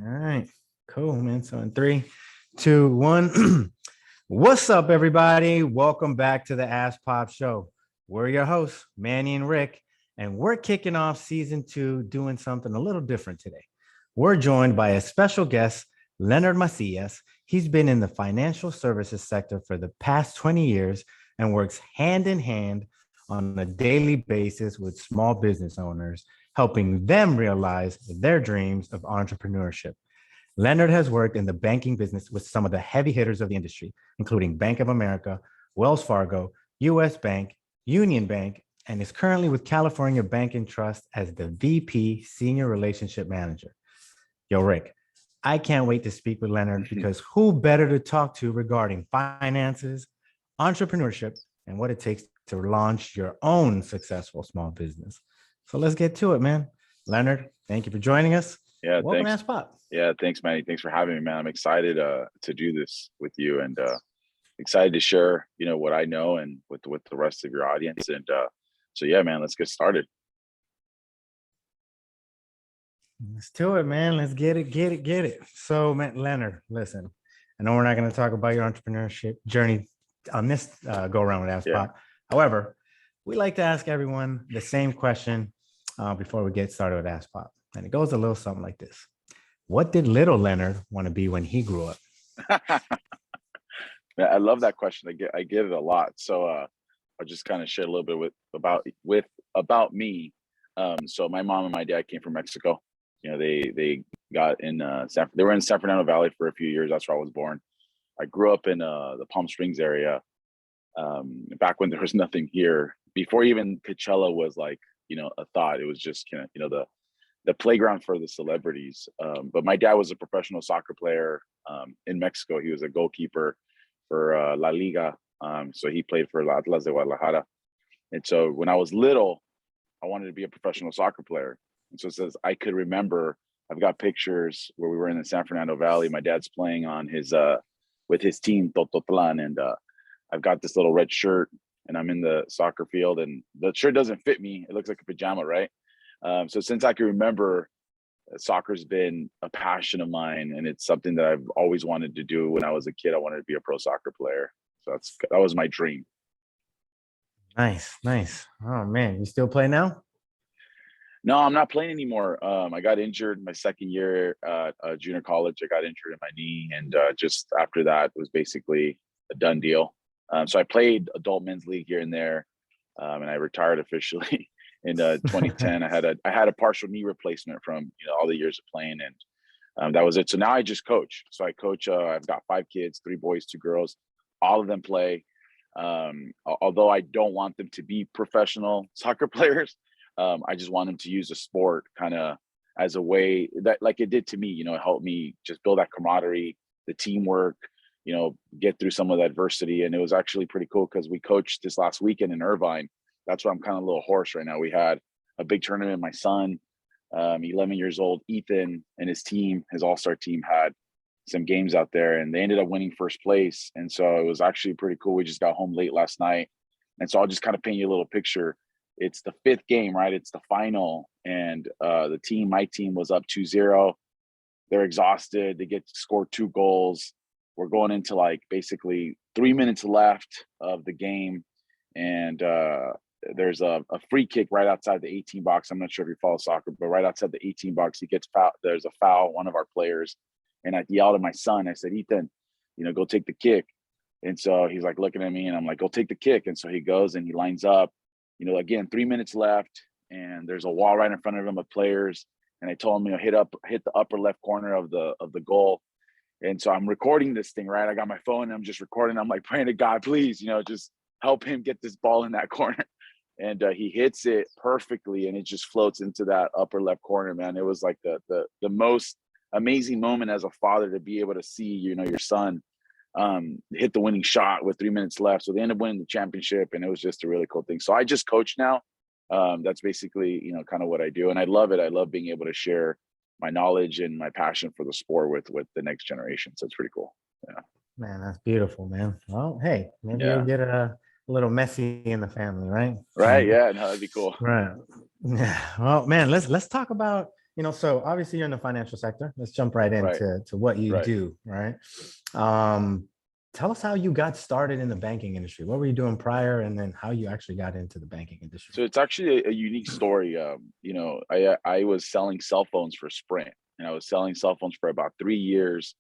All right. Cool, man. So in three, two, one. What's up, everybody? Welcome back to the Ask Pop Show. We're your hosts, Manny and Rick, and we're kicking off season 2 doing something a little different today. We're joined by a special guest, Leonard Macias. He's been in the financial services sector for the past 20 years and works hand in hand on a daily basis with small business owners, helping them realize their dreams of entrepreneurship. Leonard has worked in the banking business with some of the heavy hitters of the industry, including Bank of America, Wells Fargo, US Bank, Union Bank, and is currently with California Bank and Trust as the VP Senior Relationship Manager. Yo, Rick, I can't wait to speak with Leonard because who better to talk to regarding finances, entrepreneurship, and what it takes to launch your own successful small business. So let's get to it, man. Leonard, thank you for joining us. Yeah, welcome thanks. to Pop. Yeah, thanks, Manny. Thanks for having me, man. I'm excited to do this with you, and excited to share, what I know and with the rest of your audience. And so, yeah, man, let's get started. Let's do it, man. Let's get it. So, man, Leonard, listen, I know we're not going to talk about your entrepreneurship journey on this go around with Ask Pop. However, we like to ask everyone the same question before we get started with Ask Pop. And it goes a little something like this. What did little Leonard want to be when he grew up? I love that question. I get it a lot. So I'll just kind of share a little bit about me. So my mom and my dad came from Mexico. They got in they were in San Fernando Valley for a few years. That's where I was born. I grew up in the Palm Springs area back when there was nothing here. Before even Coachella was like, a thought. It was just the playground for the celebrities. But my dad was a professional soccer player in Mexico. He was a goalkeeper for La Liga. So he played for Atlas de Guadalajara. And so when I was little, I wanted to be a professional soccer player. And so since I could remember, I've got pictures where we were in the San Fernando Valley. My dad's playing on with his team, Tototlan. And I've got this little red shirt and I'm in the soccer field and the shirt doesn't fit me. It looks like a pajama, right? So since I can remember, soccer's been a passion of mine, and it's something that I've always wanted to do. When I was a kid, I wanted to be a pro soccer player. So that was my dream. Nice. Oh man, you still play now? No, I'm not playing anymore. I got injured my second year at junior college. I got injured in my knee, and just after that, it was basically a done deal. So I played adult men's league here and there, and I retired officially. In 2010, I had a partial knee replacement from all the years of playing, and that was it. So now I just coach. So I coach. I've got 5 kids, 3 boys, 2 girls. All of them play. Although I don't want them to be professional soccer players, I just want them to use the sport kind of as a way that, like it did to me. It helped me just build that camaraderie, the teamwork. Get through some of the adversity, and it was actually pretty cool because we coached this last weekend in Irvine. That's why I'm kind of a little hoarse right now. We had a big tournament. My son, 11 years old, Ethan, and his team, his all-star team, had some games out there, and they ended up winning first place. And so it was actually pretty cool. We just got home late last night. And so I'll just kind of paint you a little picture. It's the 5th game, right? It's the final. And my team was up 2-0. They're exhausted. They get to score 2 goals. We're going into like basically 3 minutes left of the game. And there's a free kick right outside the 18 box. I'm not sure if you follow soccer, but right outside the 18 box, he gets fouled. There's a foul, one of our players. And I yelled at my son. I said, Ethan, go take the kick. And so he's like looking at me and I'm like, go take the kick. And so he goes and he lines up, again, 3 minutes left and there's a wall right in front of him of players. And I told him, hit the upper left corner of the goal. And so I'm recording this thing, right? I got my phone and I'm just recording. I'm like praying to God, please, just help him get this ball in that corner. And he hits it perfectly and it just floats into that upper left corner, man. It was like the most amazing moment as a father to be able to see, your son hit the winning shot with 3 minutes left. So they ended up winning the championship, and it was just a really cool thing. So I just coach now. That's basically, kind of what I do. And I love it. I love being able to share my knowledge and my passion for the sport with the next generation. So it's pretty cool. Yeah. Man, that's beautiful, man. Well, hey, maybe you'll get a little messy in the family, right? Right. Yeah. No, that'd be cool. Right. Yeah. Well, man, let's talk about So obviously you're in the financial sector. Let's jump right Right, into what you right. do, right? Um, Tell us how you got started in the banking industry. What were you doing prior, and then how you actually got into the banking industry? So it's actually a unique story. I was selling cell phones for Sprint, and I was selling cell phones for about 3 years.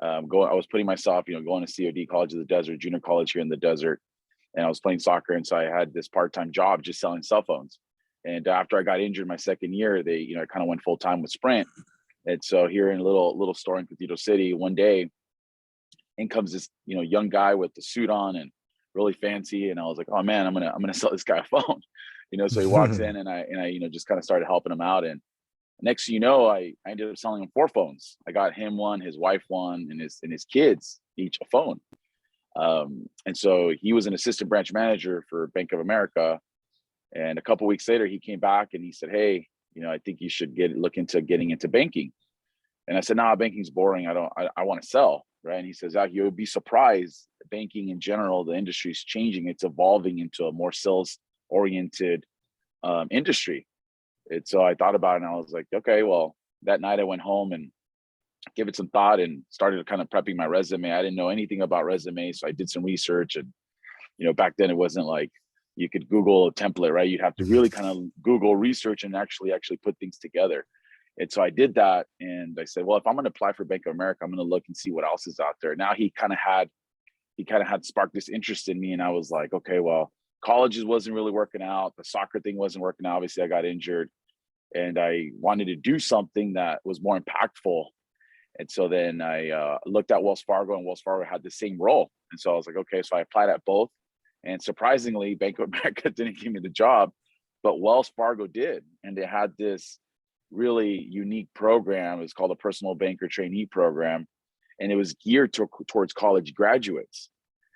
I was putting myself, going to COD, College of the Desert, junior college here in the desert, and I was playing soccer, and so I had this part-time job just selling cell phones. And after I got injured my second year, I kind of went full time with Sprint. And so here in a little store in Cathedral City, one day in comes this young guy with the suit on and really fancy, and I was like, oh man, I'm gonna sell this guy a phone. So he walks in, and I just kind of started helping him out, and next thing you know, I ended up selling him 4 phones. I got him one, his wife one, and his kids each a phone. And so he was an assistant branch manager for Bank of America, and a couple of weeks later he came back and he said, hey, I think you should look into getting into banking. And I said, nah, banking's boring. I want to sell. Right. And he says, you would be surprised. Banking in general, the industry is changing. It's evolving into a more sales oriented industry. And so I thought about it, and I was like, okay, well, that night I went home and gave it some thought and started kind of prepping my resume. I didn't know anything about resumes. So I did some research, and, back then it wasn't like you could Google a template, right? You'd have to really kind of Google research and actually put things together. And so I did that, and I said, well, if I'm going to apply for Bank of America, I'm going to look and see what else is out there. Now he kind of had sparked this interest in me, and I was like, okay, well, colleges wasn't really working out. The soccer thing wasn't working out. Obviously, I got injured, and I wanted to do something that was more impactful. And so then I looked at Wells Fargo, and Wells Fargo had the same role. And so I was like, okay, so I applied at both. And surprisingly, Bank of America didn't give me the job, but Wells Fargo did. And they had this really unique program. It's called a personal banker trainee program, and it was geared towards college graduates.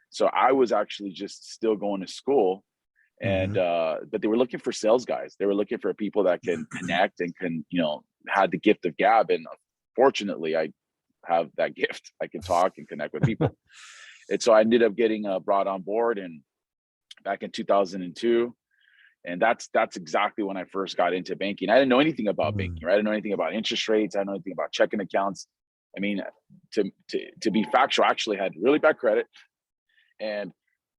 So I was actually just still going to school, and but they were looking for sales guys. They were looking for people that can connect and can had the gift of gab. And fortunately, I have that gift. I can talk and connect with people. And so I ended up getting brought on board, and back in 2002. And that's exactly when I first got into banking. I didn't know anything about banking, right? I didn't know anything about interest rates. I didn't know anything about checking accounts. I mean, to be factual, I actually had really bad credit, and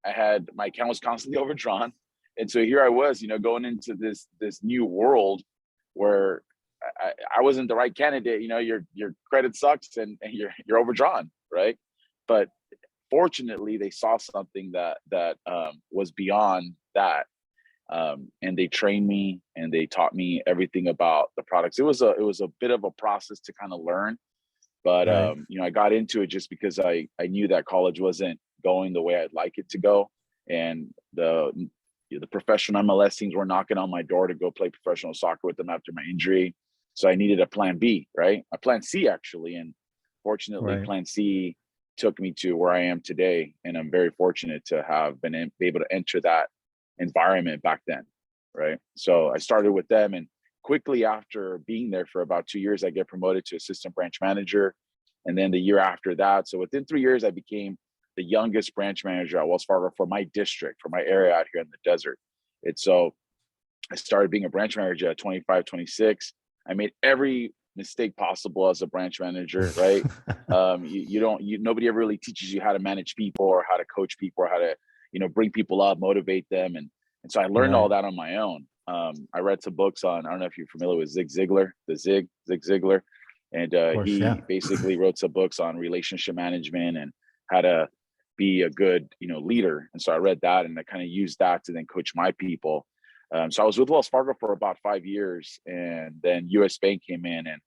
my account was constantly overdrawn. And so here I was, going into this new world where I wasn't the right candidate. Your credit sucks, and you're overdrawn, right? But fortunately, they saw something that was beyond that. And they trained me, and they taught me everything about the products. It was a bit of a process to kind of learn, but Right. I got into it just because I knew that college wasn't going the way I'd like it to go, and the professional MLS teams were knocking on my door to go play professional soccer with them after my injury. So I needed a plan B, right? A plan C actually, and fortunately, Right. plan C took me to where I am today, and I'm very fortunate to have been able to enter that environment back then, right? So I started with them, and quickly after being there for about 2 years, I get promoted to assistant branch manager. And then the year after that, so within 3 years, I became the youngest branch manager at Wells Fargo for my district, for my area out here in the desert. And so I started being a branch manager at 25, 26. I made every mistake possible as a branch manager, right? Nobody ever really teaches you how to manage people or how to coach people or how to, bring people up, motivate them. And so I learned all Right. that on my own. I read some books on, I don't know if you're familiar with Zig Ziglar, Zig Ziglar. And Of course. Yeah. he basically wrote some books on relationship management and how to be a good, leader. And so I read that, and I kind of used that to then coach my people. So I was with Wells Fargo for about 5 years, and then US Bank came in and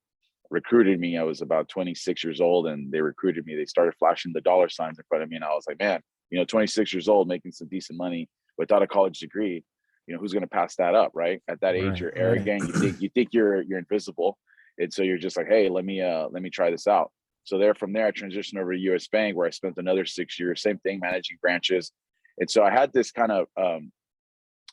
recruited me. I was about 26 years old, and they recruited me. They started flashing the dollar signs in front of me, and I was like, man, 26 years old, making some decent money without a college degree. Who's going to pass that up, right? At that age, Right. you're Right. arrogant. You think you're invisible, and so you're just like, hey, let me try this out. So from there, I transitioned over to US Bank, where I spent another 6 years, same thing, managing branches. And so I had this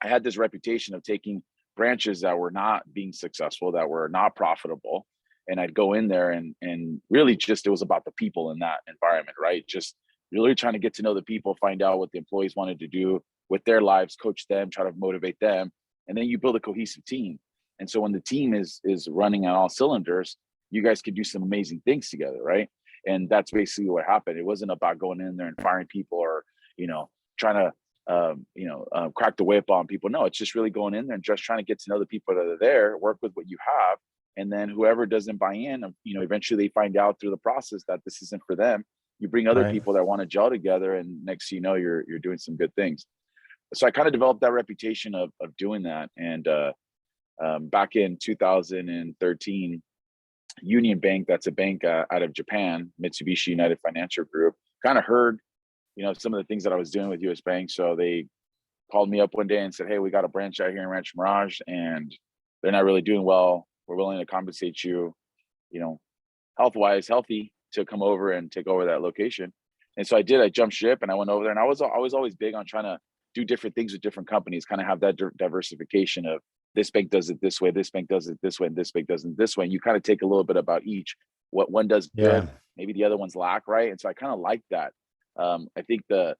I had this reputation of taking branches that were not being successful, that were not profitable. And I'd go in there, and really just, it was about the people in that environment, right? Just really trying to get to know the people, find out what the employees wanted to do with their lives, coach them, try to motivate them. And then you build a cohesive team. And so when the team is running on all cylinders, you guys could do some amazing things together, right? And that's basically what happened. It wasn't about going in there and firing people or, trying to crack the whip on people. No, it's just really going in there and just trying to get to know the people that are there, work with what you have. And then whoever doesn't buy in, eventually they find out through the process that this isn't for them. You bring other people that want to gel together, and next thing you know, you're doing some good things. So I kind of developed that reputation of doing that. And back in 2013, Union Bank, that's a bank out of Japan, Mitsubishi United Financial Group, kind of heard, some of the things that I was doing with US Bank. So they called me up one day and said, hey, we got a branch out here in Rancho Mirage and they're not really doing well. We're willing to compensate you, healthy to come over and take over that location. And so I did. I jumped ship and I went over there, and I was always big on trying to do different things with different companies, kind of have that diversification of this bank does it this way, this bank does it this way, and this bank does it this way. And you kind of take a little bit about each. What one does good, maybe the other one's lack, right? And so I kind of like that. I think the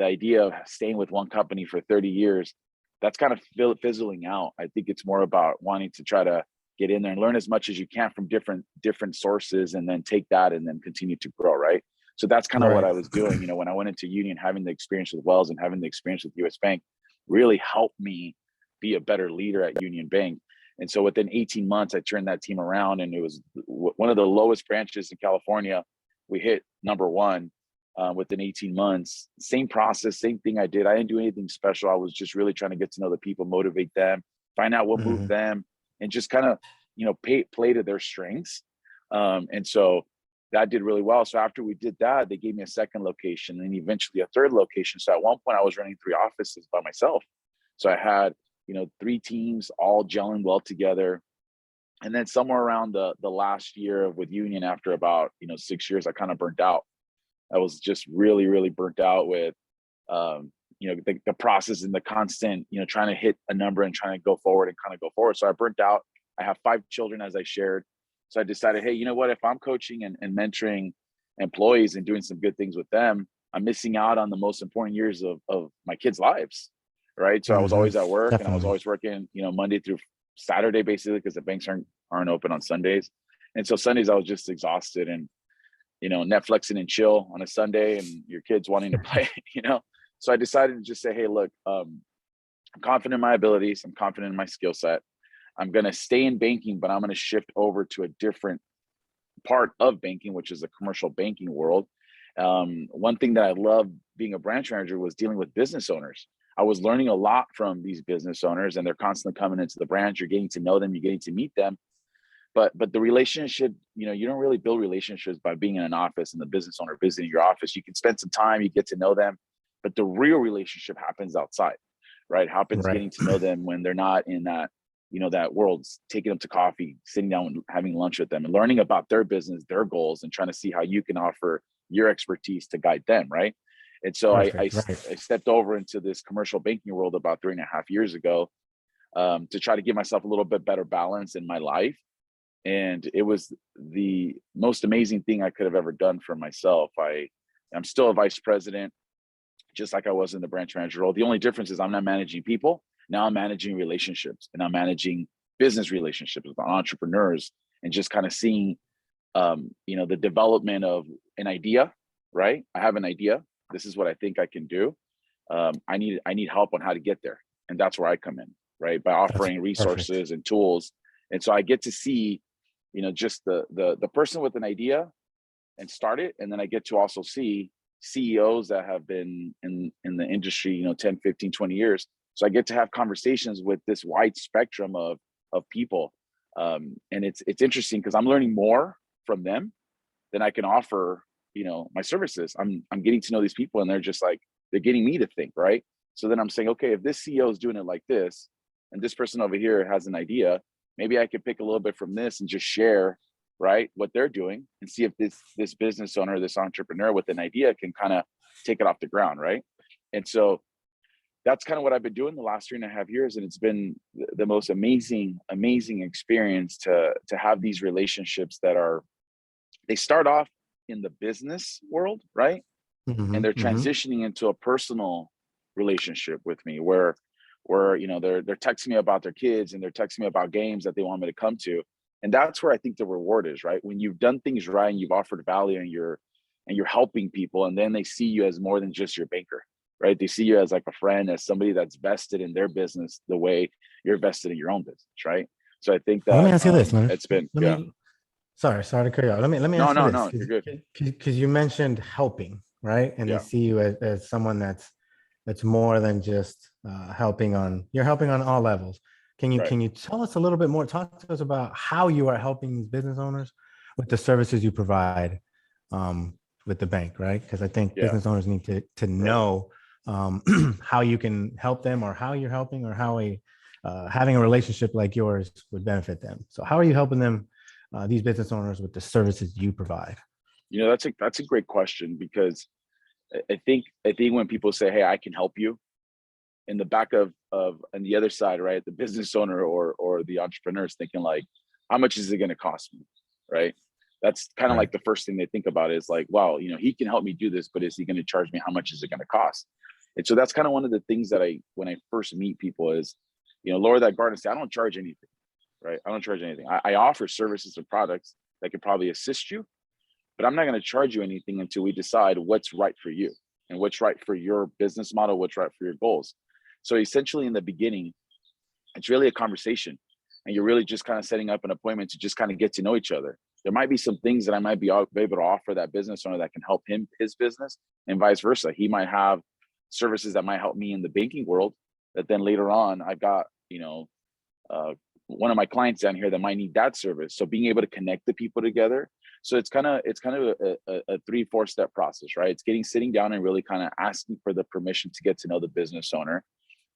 idea of staying with one company for 30 years, that's kind of fizzling out. I think it's more about wanting to try to get in there and learn as much as you can from different sources, and then take that and then continue to grow, right? So that's kind of what I was doing. When I went into Union, having the experience with Wells and having the experience with US Bank really helped me be a better leader at Union Bank. And so within 18 months, I turned that team around, and it was one of the lowest branches in California. We hit number one within 18 months. Same process, same thing I did. I didn't do anything special. I was just really trying to get to know the people, motivate them, find out what moved them, and just kind of, play to their strengths. And so that did really well. So after we did that, they gave me a second location and eventually a third location. So at one point I was running 3 offices by myself. So I had, 3 teams all gelling well together. And then somewhere around the last year with Union, after about, 6 years, I kind of burnt out. I was just really, really burnt out with, the process and the constant, trying to hit a number and trying to go forward and kind of go forward. So I burnt out. I have 5 children, as I shared. So I decided, hey, you know what, if I'm coaching and mentoring employees and doing some good things with them, I'm missing out on the most important years of my kids' lives, right? So I was always at work. And I was always working, Monday through Saturday, basically, because the banks aren't open on Sundays. And so Sundays I was just exhausted and, Netflixing and chill on a Sunday, and your kids wanting to play, So I decided to just say, hey, look, I'm confident in my abilities. I'm confident in my skill set. I'm going to stay in banking, but I'm going to shift over to a different part of banking, which is the commercial banking world. One thing that I loved being a branch manager was dealing with business owners. I was learning a lot from these business owners, and they're constantly coming into the branch. You're getting to know them. You're getting to meet them. But the relationship, you don't really build relationships by being in an office and the business owner visiting your office. You can spend some time, you get to know them, but the real relationship happens outside, right? Happens getting to know them when they're not in that, that world, taking them to coffee, sitting down and having lunch with them and learning about their business, their goals, and trying to see how you can offer your expertise to guide them, right? And so I stepped over into this commercial banking world about 3.5 years ago to try to give myself a little bit better balance in my life. And it was the most amazing thing I could have ever done for myself. I'm still a vice president, just like I was in the branch manager role. The only difference is I'm not managing people. Now I'm managing relationships, and I'm managing business relationships with entrepreneurs, and just kind of seeing, the development of an idea, right? I have an idea. This is what I think I can do. I need help on how to get there. And that's where I come in, right? By offering resources and tools. And so I get to see, just the person with an idea and start it. And then I get to also see CEOs that have been in the industry, 10, 15, 20 years. So I get to have conversations with this wide spectrum of people. And it's interesting because I'm learning more from them than I can offer, my services. I'm getting to know these people, and they're just like, they're getting me to think, right? So then I'm saying, okay, if this CEO is doing it like this, and this person over here has an idea, maybe I could pick a little bit from this and just share, right, what they're doing, and see if this business owner, this entrepreneur with an idea can kind of take it off the ground, right? And so that's kind of what I've been doing the last 3.5 years. And it's been the most amazing experience to have these relationships that they start off in the business world, right? And they're transitioning into a personal relationship with me, where where, they're texting me about their kids and they're texting me about games that they want me to come to. And that's where I think the reward is, right? When you've done things right and you've offered value and you're helping people, and then they see you as more than just your banker, right? They see you as like a friend, as somebody that's vested in their business the way you're vested in your own business, right? So I think Well, let me that ask you this, man. it's been, Let yeah. me sorry to cut you out. Let me No, ask you no, this, no, you're good. because you mentioned helping, right? And they Yeah, see you as someone that's more than just helping on. You're helping on all levels. right. Can you tell us a little bit more? Talk to us about how you are helping these business owners with the services you provide with the bank, right? Because I think Yeah, business owners need to right. know how you can help them, or how you're helping, or how having a relationship like yours would benefit them. So how are you helping them, these business owners, with the services you provide? That's a great question, because I think when people say, "Hey, I can help you," in the back of on the other side, right, the business owner or the entrepreneur is thinking like, how much is it going to cost me, right? That's kind of Right. like the first thing they think about is like, wow, he can help me do this, but is he going to charge me? How much is it going to cost? And so that's kind of one of the things that when I first meet people is, lower that guard and say, I don't charge anything, right? I don't charge anything. I offer services or products that could probably assist you, but I'm not going to charge you anything until we decide what's right for you and what's right for your business model, what's right for your goals. So essentially, in the beginning, it's really a conversation, and you're really just kind of setting up an appointment to just kind of get to know each other. There might be some things that I might be able to offer that business owner that can help him, his business, and vice versa. He might have services that might help me in the banking world, that then later on I've got, uh, one of my clients down here that might need that service. So being able to connect the people together. So it's kind of a 3-4 step process, right? It's sitting down and really kind of asking for the permission to get to know the business owner,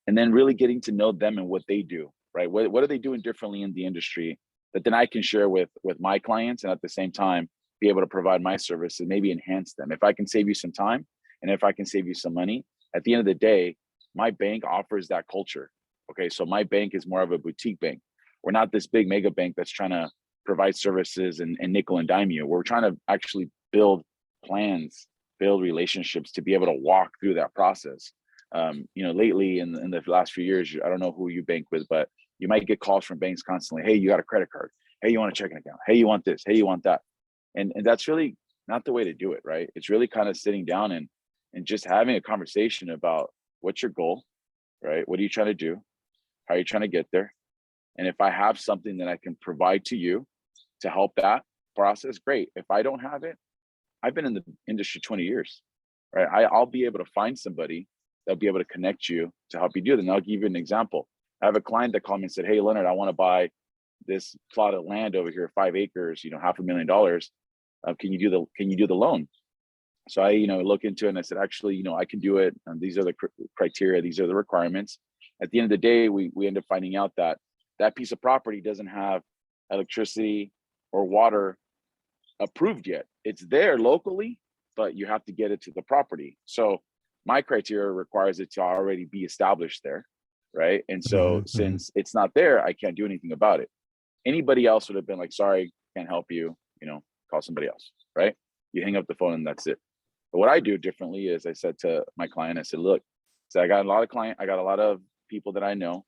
and then really getting to know them and what they do, right? What are they doing differently in the industry that then I can share with my clients, and at the same time be able to provide my service and maybe enhance them. If I can save you some time, and if I can save you some money, at the end of the day, my bank offers that culture. Okay, so my bank is more of a boutique bank. We're not this big mega bank that's trying to provide services and nickel and dime you. We're trying to actually build plans, build relationships to be able to walk through that process. Lately in the last few years, I don't know who you bank with, but you might get calls from banks constantly. Hey, you got a credit card. Hey, you want a checking account. Hey, you want this. Hey, you want that. And that's really not the way to do it, right? It's really kind of sitting down and just having a conversation about what's your goal, right? What are you trying to do? How are you trying to get there? And if I have something that I can provide to you to help that process, great. If I don't have it, I've been in the industry 20 years, right? I'll be able to find somebody that'll be able to connect you to help you do that. And I'll give you an example. I have a client that called me and said, "Hey, Leonard, I want to buy this plot of land over here, 5 acres, $500,000. Can you do the loan?" So I, look into it, and I said, actually, I can do it. And these are the criteria. These are the requirements. At the end of the day, we end up finding out that that piece of property doesn't have electricity or water approved yet. It's there locally, but you have to get it to the property. So my criteria requires it to already be established there, right? And so Mhm, mhm. since it's not there, I can't do anything about it. Anybody else would have been like, "Sorry, can't help you, call somebody else," right? You hang up the phone and that's it. But what I do differently is I said to my client, I said, "Look, so I got a lot of people that I know.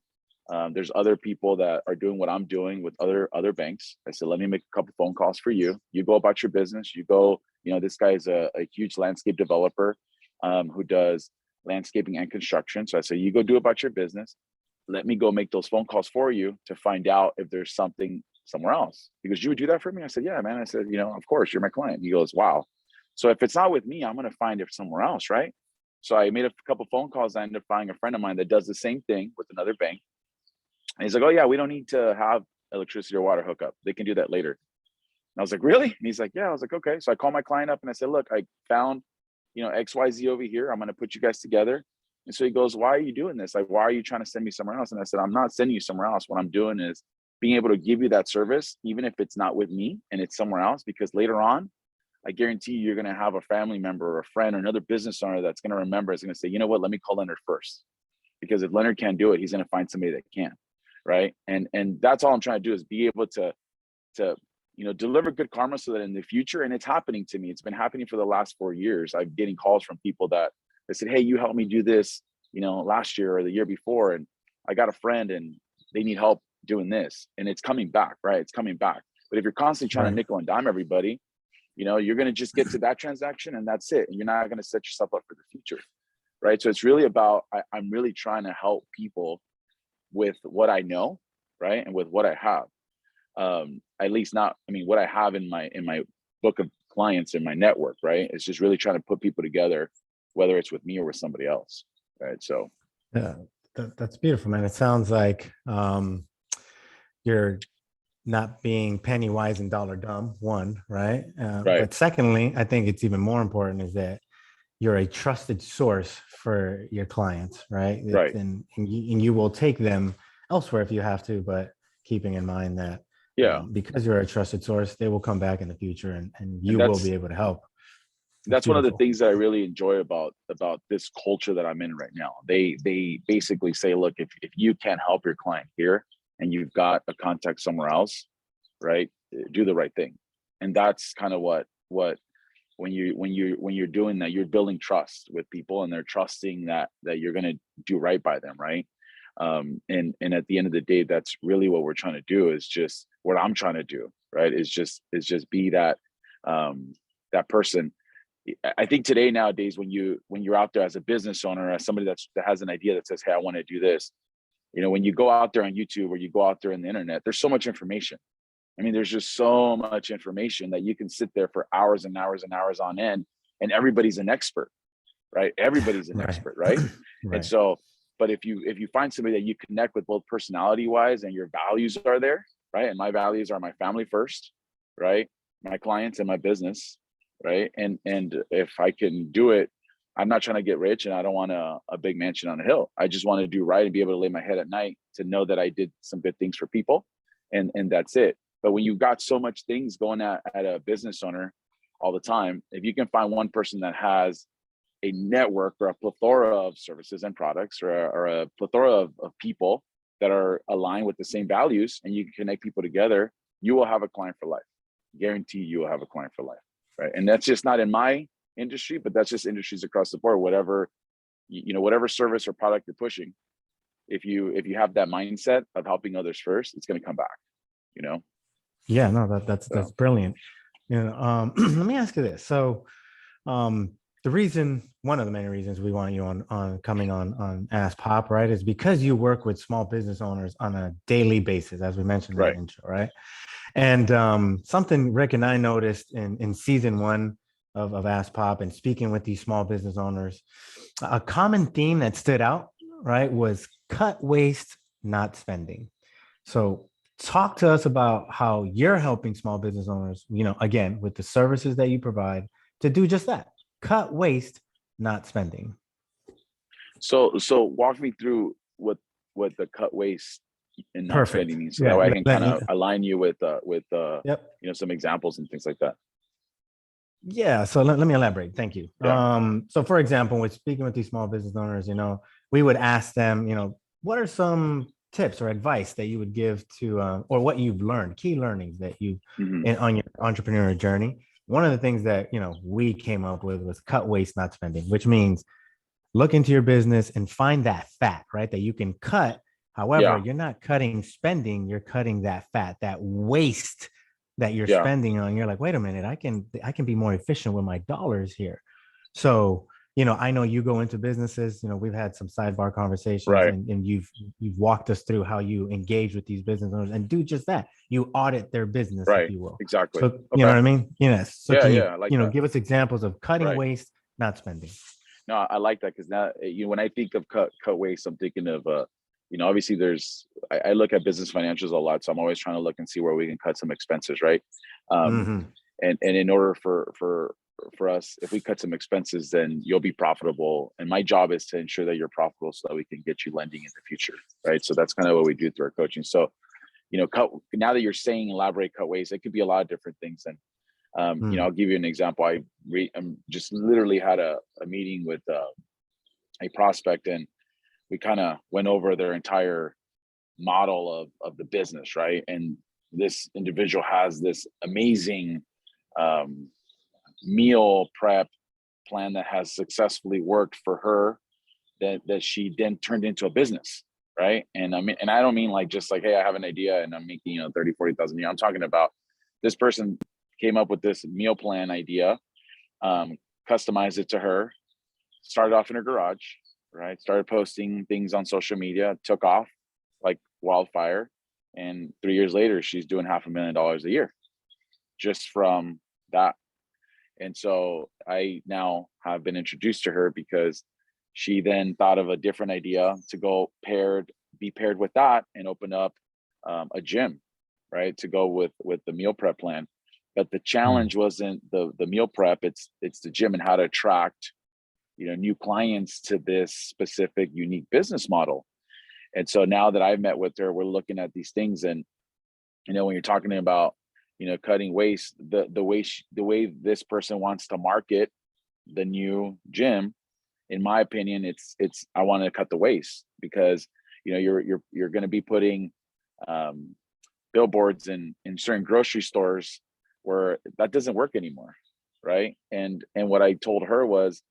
There's other people that are doing what I'm doing with other banks." I said, "Let me make a couple phone calls for you. You go about your business. You go, this guy is a huge landscape developer who does landscaping and construction." So I said, "You go do about your business. Let me go make those phone calls for you to find out if there's something somewhere else." Because "You would do that for me?" I said, "Yeah, man." I said, "Of course, you're my client." He goes, "Wow. So if it's not with me, I'm going to find it somewhere else, right?" So I made a couple phone calls. I ended up finding a friend of mine that does the same thing with another bank. And he's like, "Oh yeah, we don't need to have electricity or water hookup. They can do that later." And I was like, "Really?" And he's like, "Yeah." I was like, "Okay." So I called my client up and I said, "Look, I found, XYZ over here. I'm going to put you guys together." And so he goes, "Why are you doing this? Like, why are you trying to send me somewhere else?" And I said, "I'm not sending you somewhere else. What I'm doing is being able to give you that service, even if it's not with me and it's somewhere else, because later on, I guarantee you're going to have a family member or a friend or another business owner that's going to remember, is going to say, 'You know what, let me call Leonard first.' Because if Leonard can't do it, he's going to find somebody that can." Right. And that's all I'm trying to do, is be able to deliver good karma, so that in the future, and it's happening to me, it's been happening for the last 4 years. I'm getting calls from people that they said, "Hey, you helped me do this, last year or the year before." And I got a friend and they need help doing this, and it's coming back, right? It's coming back. But if you're constantly trying to nickel and dime everybody, you're going to just get to that transaction and that's it. And you're not going to set yourself up for the future, right? So it's really about, I'm really trying to help people with what I know, right? And with what I have. At least not, what I have in my book of clients in my network, right? It's just really trying to put people together, whether it's with me or with somebody else, right? So yeah, that's beautiful, man. It sounds like you're not being penny wise and dollar dumb, one, right? right. But secondly, I think it's even more important is that you're a trusted source for your clients, right? Right. And you will take them elsewhere if you have to, but keeping in mind that Yeah. because you're a trusted source, they will come back in the future and you And will be able to help. that's one of the things that I really enjoy about this culture that I'm in right now. They basically say, look, if you can't help your client here and you've got a contact somewhere else, right, do the right thing. And that's kind of what when you're doing that, you're building trust with people, and they're trusting that you're going to do right by them, right? And at the end of the day, that's really what we're trying to do, is just what I'm trying to do, right? Is just be that that person. I think today, nowadays, when you're out there as a business owner, as somebody that has an idea that says, hey, I want to do this, when you go out there on YouTube or you go out there on the internet, there's so much information. There's just so much information that you can sit there for hours and hours and hours on end, and everybody's an expert, right? Everybody's an expert, right? And so, but if you find somebody that you connect with both personality wise and your values are there, right? And my values are my family first, right? My clients and my business, right? And if I can do it, I'm not trying to get rich and I don't want a big mansion on a hill. I just want to do right and be able to lay my head at night to know that I did some good things for people, and that's it. But when you've got so much things going at a business owner all the time, if you can find one person that has a network or a plethora of services and products, or a plethora of people that are aligned with the same values, and you can connect people together, you will have a client for life. Guarantee you will have a client for life, right? And that's just not in my industry, but that's just industries across the board. Whatever, whatever service or product you're pushing, if you have that mindset of helping others first, it's going to come back, Yeah, no, that's brilliant. Let me ask you this. So one of the many reasons we want you on coming on Ask Pop, right, is because you work with small business owners on a daily basis, as we mentioned in the intro, right? And something Rick and I noticed in season 1 of Ask Pop, and speaking with these small business owners, a common theme that stood out, right, was cut waste, not spending. So talk to us about how you're helping small business owners, again, with the services that you provide, to do just that: cut waste, not spending. So walk me through what the cut waste and not spending means, so that way I can kind of align you with some examples and things like that. Yeah, so let me elaborate. Thank you. So for example, when speaking with these small business owners, we would ask them, what are some tips or advice that you would give to, or what you've learned, key learnings that you on your entrepreneurial journey. One of the things that we came up with was cut waste, not spending, which means look into your business and find that fat, right, that you can cut. However, you're not cutting spending, you're cutting that fat, that waste that you're spending on. You're like, wait a minute, I can be more efficient with my dollars here. So I know you go into businesses, we've had some sidebar conversations, and you've walked us through how you engage with these business owners and do just that. You audit their business, if you will. Exactly. So, you know what I mean? Yes. So can you, give us examples of cutting waste, not spending? No, I like that, because now, when I think of cut waste, I'm thinking of, obviously I look at business financials a lot. So I'm always trying to look and see where we can cut some expenses. Right. And in order for us, if we cut some expenses, then you'll be profitable. And my job is to ensure that you're profitable so that we can get you lending in the future. Right. So that's kind of what we do through our coaching. So, now that you're saying elaborate cut waste, it could be a lot of different things. And, I'll give you an example. I'm just literally had a meeting with a prospect, and we kind of went over their entire model of the business. Right. And this individual has this amazing meal prep plan that has successfully worked for her, that she then turned into a business. right? And I mean, and I don't mean like just like, hey, I have an idea and I'm making 30, 40,000 a year. I'm talking about this person came up with this meal plan idea, customized it to her, started off in her garage, right? Started posting things on social media, took off like wildfire, and 3 years later, she's doing $500,000 a year just from that. And so I now have been introduced to her because she then thought of a different idea to be paired with that and open up a gym, right? To go with the meal prep plan. But the challenge wasn't the meal prep, it's the gym and how to attract, new clients to this specific unique business model. And so now that I've met with her, we're looking at these things. And, when you're talking about, cutting waste, the way this person wants to market the new gym, in my opinion, it's I want to cut the waste because, you're going to be putting billboards in certain grocery stores where that doesn't work anymore. Right. And what I told her was,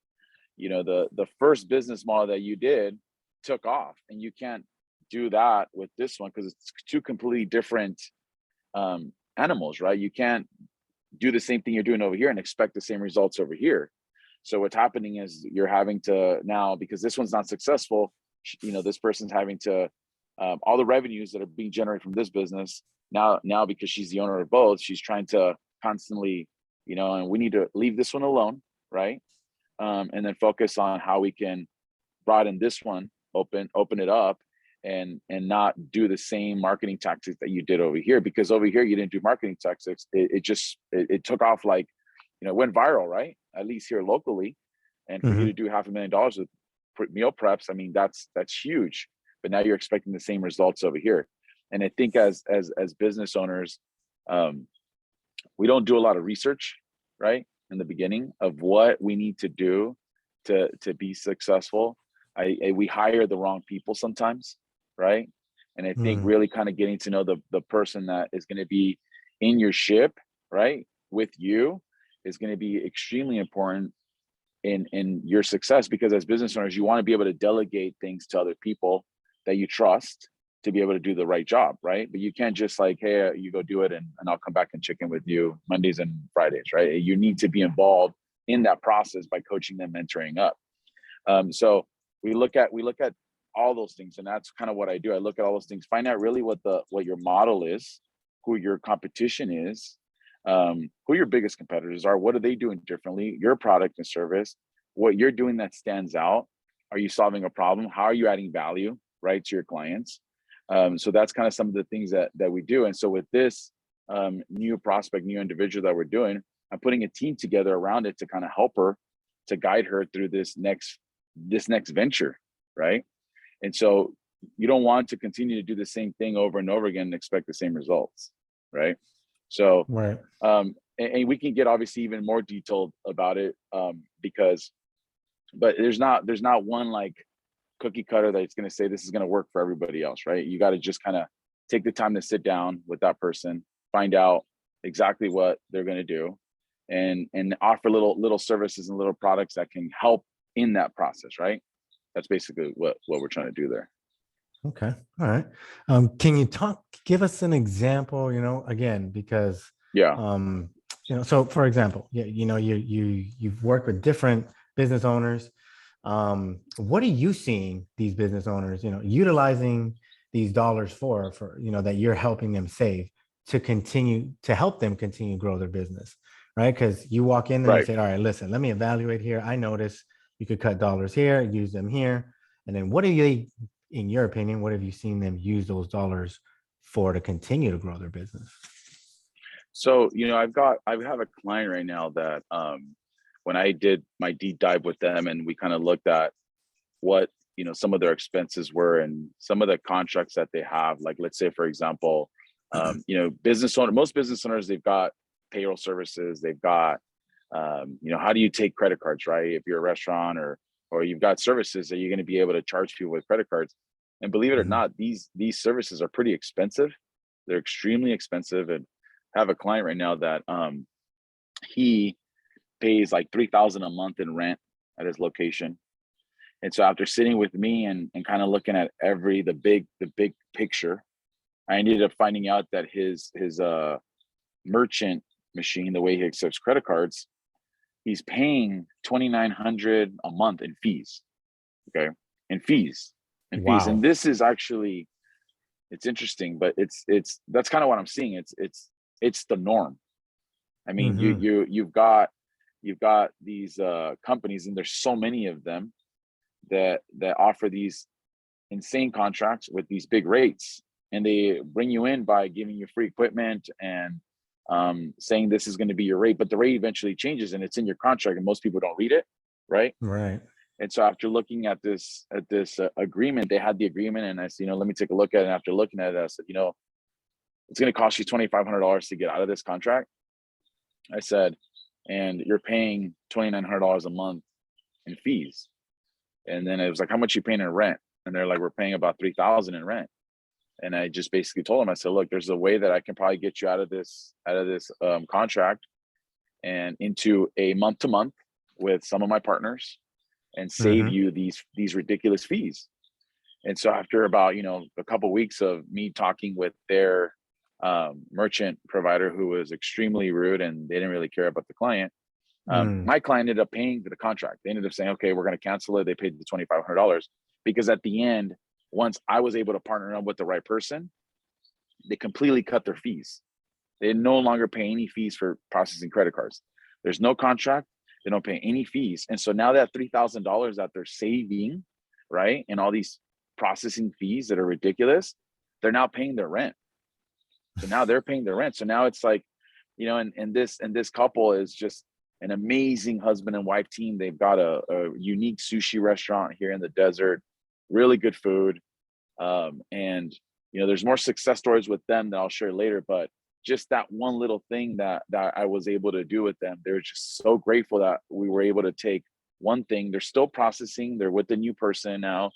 the first business model that you did took off, and you can't do that with this one because it's two completely different animals, right? You can't do the same thing you're doing over here and expect the same results over here. So what's happening is you're having to now, because this one's not successful, this person's having to all the revenues that are being generated from this business now because she's the owner of both, she's trying to constantly, and we need to leave this one alone, right? And then focus on how we can broaden this one, open it up, and not do the same marketing tactics that you did over here, because over here you didn't do marketing tactics. It took off like, went viral, right? At least here locally. And for you to do $500,000 with meal preps, I mean, that's huge. But now you're expecting the same results over here. And I think as business owners, we don't do a lot of research, right, in the beginning of what we need to do to be successful. We hire the wrong people sometimes, right? And I think really kind of getting to know the person that is going to be in your ship, right, with you, is going to be extremely important in your success, because as business owners, you want to be able to delegate things to other people that you trust to be able to do the right job, right? But you can't just like, hey, you go do it and I'll come back and check in with you Mondays and Fridays, right? You need to be involved in that process by coaching them, mentoring up. So we look at all those things, and that's kind of what I do. I look at all those things, find out really what your model is, who your competition is, who your biggest competitors are, what are they doing differently, your product and service, what you're doing that stands out. Are you solving a problem? How are you adding value, right, to your clients? So that's kind of some of the things that we do. And so with this new prospect, new individual that we're doing, I'm putting a team together around it to kind of help her, to guide her through this next venture, right? And so you don't want to continue to do the same thing over and over again and expect the same results, right? So, Right. And we can get obviously even more detailed about it, but there's not one like cookie cutter that's going to say this is going to work for everybody else, right? You got to just kind of take the time to sit down with that person, find out exactly what they're going to do, and offer little services and little products that can help in that process, right? That's basically what we're trying to do there. Okay. All right. Can you give us an example, again, because, so for example, you've worked with different business owners. What are you seeing these business owners, utilizing these dollars for, that you're helping them save to help them continue to grow their business, right? Because you walk in and you say, all right, listen, let me evaluate here. I notice you could cut dollars here, use them here. And then in your opinion, what have you seen them use those dollars for to continue to grow their business? So, I have a client right now that when I did my deep dive with them and we kind of looked at what, some of their expenses were and some of the contracts that they have, like, let's say, for example, most business owners, they've got payroll services, they've got, how do you take credit cards, right? If you're a restaurant or you've got services that you're going to be able to charge people with credit cards. And believe it or not, these services are pretty expensive. They're extremely expensive. And I have a client right now that he pays like $3,000 a month in rent at his location. And so after sitting with me and kind of looking at the big picture, I ended up finding out that his merchant machine, the way he accepts credit cards, he's paying $2,900 a month in fees. Okay, in fees, Wow. and this is actually, it's interesting, but it's that's kind of what I'm seeing. It's the norm. I mean, you've got these companies, and there's so many of them that offer these insane contracts with these big rates, and they bring you in by giving you free equipment and saying this is going to be your rate, but the rate eventually changes and it's in your contract, and most people don't read it, right? Right. And so after looking at this agreement, they had the agreement, and I said, let me take a look at it. And after looking at it, I said, it's going to cost you $2,500 to get out of this contract. I said, and you're paying $2,900 a month in fees. And then it was like, how much you paying in rent? And they're like, we're paying about $3,000 in rent. And I just basically told them, I said, look, there's a way that I can probably get you out of this contract and into a month to month with some of my partners and save you these ridiculous fees. And so after about, a couple of weeks of me talking with their merchant provider, who was extremely rude and they didn't really care about the client, my client ended up paying for the contract. They ended up saying, okay, we're going to cancel it. They paid the $2,500 because at the end, once I was able to partner up with the right person, they completely cut their fees. They no longer pay any fees for processing credit cards. There's no contract. They don't pay any fees. And so now that $3,000 that they're saving, right, and all these processing fees that are ridiculous, they're now paying their rent. So now they're paying their rent. So now it's like, and this couple is just an amazing husband and wife team. They've got a unique sushi restaurant here in the desert, really good food. And there's more success stories with them that I'll share later, but just that one little thing that I was able to do with them, they're just so grateful that we were able to take one thing. They're still processing. They're with the new person now.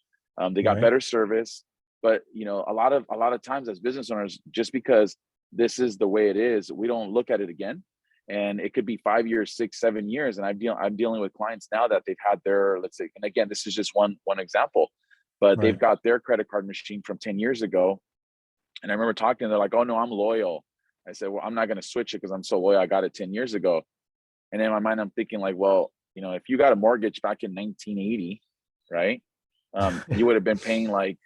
They got better service, but a lot of times as business owners, just because this is the way it is, we don't look at it again. And it could be 5 years, 6, 7 years. And I'm dealing with clients now that they've had their, let's say, and again, this is just one example, but they've got their credit card machine from 10 years ago. And I remember talking, they're like, oh no, I'm loyal. I said, well, I'm not going to switch it because I'm so loyal. I got it 10 years ago. And in my mind, I'm thinking like, well, if you got a mortgage back in 1980, right? You would have been paying like,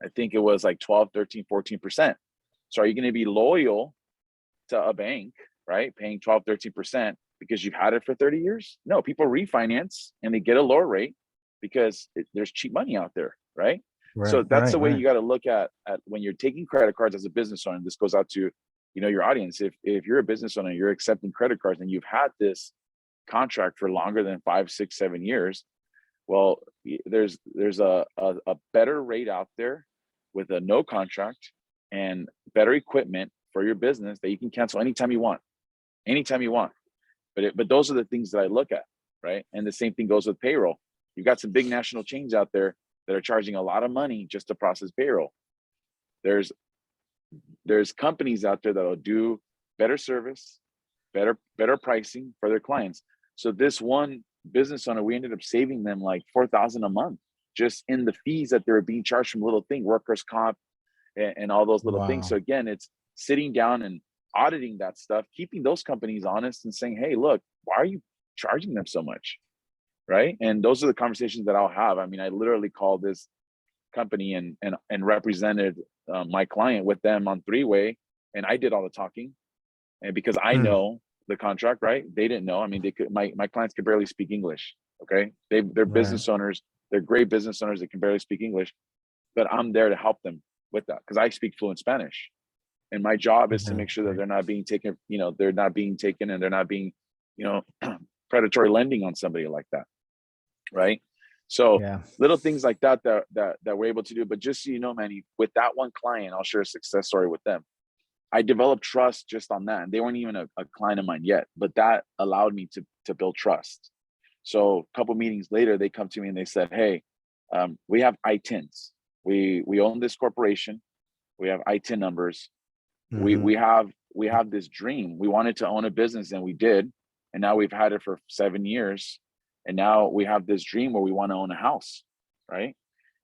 I think it was like 12, 13, 14%. So are you going to be loyal to a bank, right? Paying 12, 13% because you've had it for 30 years? No, people refinance and they get a lower rate because there's cheap money out there, right? So that's the way you got to look at when you're taking credit cards as a business owner. And this goes out to, your audience. If you're a business owner, you're accepting credit cards and you've had this contract for longer than 5, 6, 7 years, well, there's a better rate out there with a no contract and better equipment for your business that you can cancel anytime you want. But those are the things that I look at, right? And the same thing goes with payroll. You've got some big national chains out there that are charging a lot of money just to process payroll. There's companies out there that'll do better service, better pricing for their clients. So this one business owner, we ended up saving them like $4,000 a month just in the fees that they were being charged from little thing, workers' comp, and all those little things. So again, it's sitting down and auditing that stuff, keeping those companies honest and saying, hey, look, why are you charging them so much? Right. And those are the conversations that I'll have. I mean, I literally called this company and represented my client with them on three-way, and I did all the talking. And because I know the contract, right? They didn't know. I mean, my clients could barely speak English. Okay. They're business owners. They're great business owners that can barely speak English, but I'm there to help them with that because I speak fluent Spanish. And my job is to make sure that they're not being taken, they're not being taken and they're not being, predatory lending on somebody like that. Right. So little things like that we're able to do. But just so you know, Manny, with that one client, I'll share a success story with them. I developed trust just on that. And they weren't even a client of mine yet, but that allowed me to build trust. So a couple meetings later, they come to me and they said, hey, we have ITINs. We own this corporation. We have ITIN numbers. We have this dream. We wanted to own a business and we did. And now we've had it for 7 years. And now we have this dream where we want to own a house. right?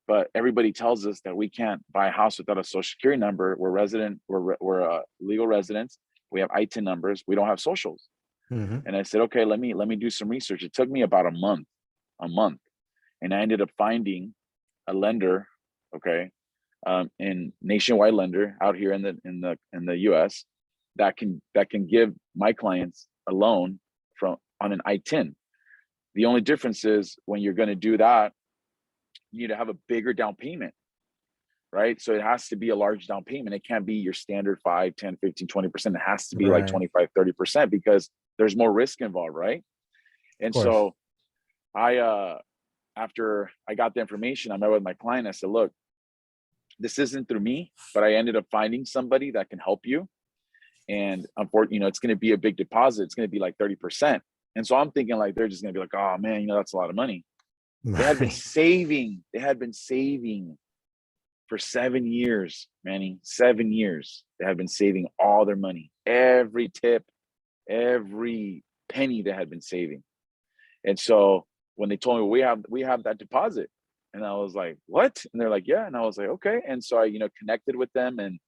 But everybody tells us that we can't buy a house without a social security number. We're legal residents. We have ITIN numbers. We don't have socials. Mhm. And I said, okay, let me do some research. It took me about a month, and I ended up finding a lender, okay, in nationwide lender out here in the U.S. that can give my clients a loan from on an ITIN. The only difference is when you're going to do that, you need to have a bigger down payment, right? So it has to be a large down payment. It can't be your standard 5, 10, 15, 20%. It has to be like Right. 25, 30% because there's more risk involved, right? Of And course. so after I got the information, I met with my client. I said, look, this isn't through me, but I ended up finding somebody that can help you. And unfortunately, it's going to be a big deposit. It's going to be like 30%. And so I'm thinking like, they're just going to be like, oh man, that's a lot of money. They had been Right. saving. For 7 years, Manny, 7 years. They had been saving all their money, every tip, every penny they had been saving. And so when they told me we have that deposit, and I was like, what? And they're like, yeah. And I was like, okay. And so I, connected with them, and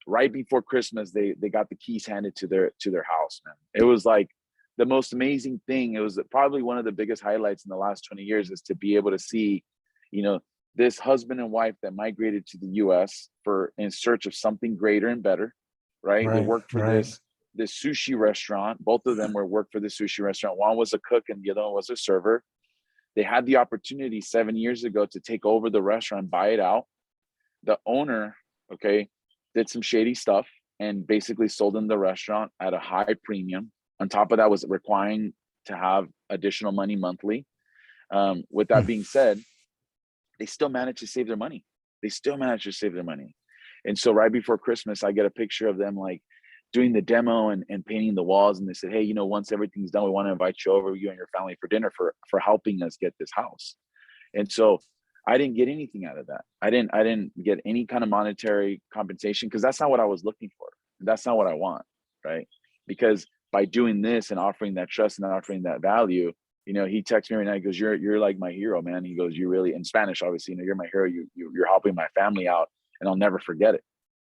right before Christmas, they got the keys handed to their house, man. It was like the most amazing thing. It was probably one of the biggest highlights in the last 20 years is to be able to see, this husband and wife that migrated to the US in search of something greater and better, right? They Right. worked for Right. this sushi restaurant. Both of them worked for the sushi restaurant. One was a cook and the other one was a server. They had the opportunity 7 years ago to take over the restaurant, buy it out. The owner, okay, did some shady stuff and basically sold them the restaurant at a high premium. On top of that, was requiring to have additional money monthly. With that being said, they still managed to save their money. And so right before Christmas, I get a picture of them like doing the demo and painting the walls. And they said, hey, once everything's done, we want to invite you over, you and your family, for dinner for helping us get this house. And so I didn't get anything out of that. I didn't get any kind of monetary compensation because that's not what I was looking for. That's not what I want, right? Because by doing this and offering that trust and offering that value, he texts me right now. He goes, "You're like my hero, man." He goes, "You really," in Spanish, obviously, "You're my hero. You're helping my family out, and I'll never forget it."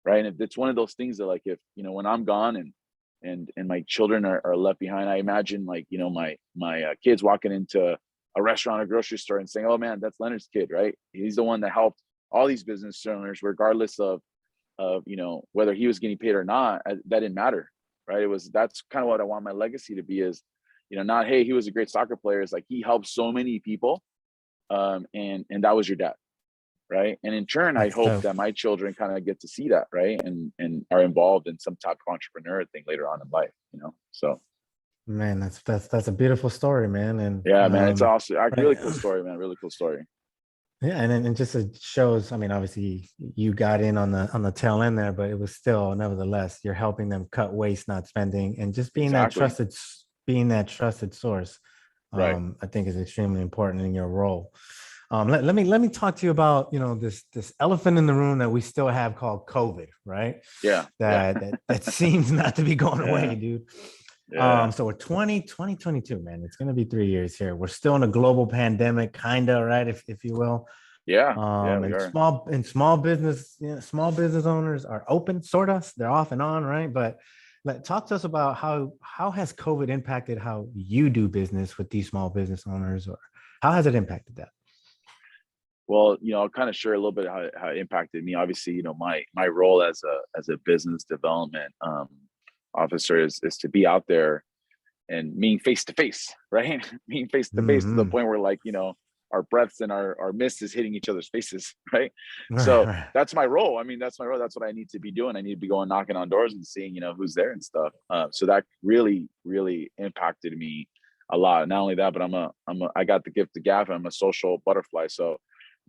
Right? And it's one of those things that, like, if when I'm gone and my children are left behind, I imagine like my kids walking into a restaurant or grocery store and saying, "Oh man, that's Leonard's kid, right? He's the one that helped all these business owners, regardless of whether he was getting paid or not. That didn't matter, right? That's kind of what I want my legacy to be is." Not, hey, he was a great soccer player. It's like he helped so many people, and that was your dad, right? And in turn, I That's hope dope. that my children kind of get to see that, right, and are involved in some type of entrepreneur thing later on in life, So, Man, that's a beautiful story, man. And yeah, man, it's awesome. right. Really cool story, man. Really cool story. Yeah, and then it just shows. I mean, obviously, you got in on the tail end there, but it was still, nevertheless, you're helping them cut waste, not spending, and just Exactly. being that trusted source. Right. I think is extremely important in your role. Let me talk to you about this elephant in the room that we still have called COVID, right? Yeah. Yeah. That seems not to be going away, Yeah. dude. Yeah. So we're 2022, man. It's gonna be 3 years here. We're still in a global pandemic, kinda, right? If you will. Yeah. Yeah. We And are. small business, small business owners are open, sort of. They're off and on, right? But talk to us about how has COVID impacted how you do business with these small business owners, or how has it impacted that? Well, I'll kind of share a little bit how it impacted me. Obviously, my role as a business development officer is to be out there and meeting face to face, right? Meeting face to face to the Hmm. point where, like, our breaths and our mist is hitting each other's faces, right? Right, So right. that's my role. I mean, that's my role. That's what I need to be doing. I need to be going knocking on doors and seeing, who's there and stuff. So that really, really impacted me a lot. Not only that, but I got the gift of gab. I'm a social butterfly. So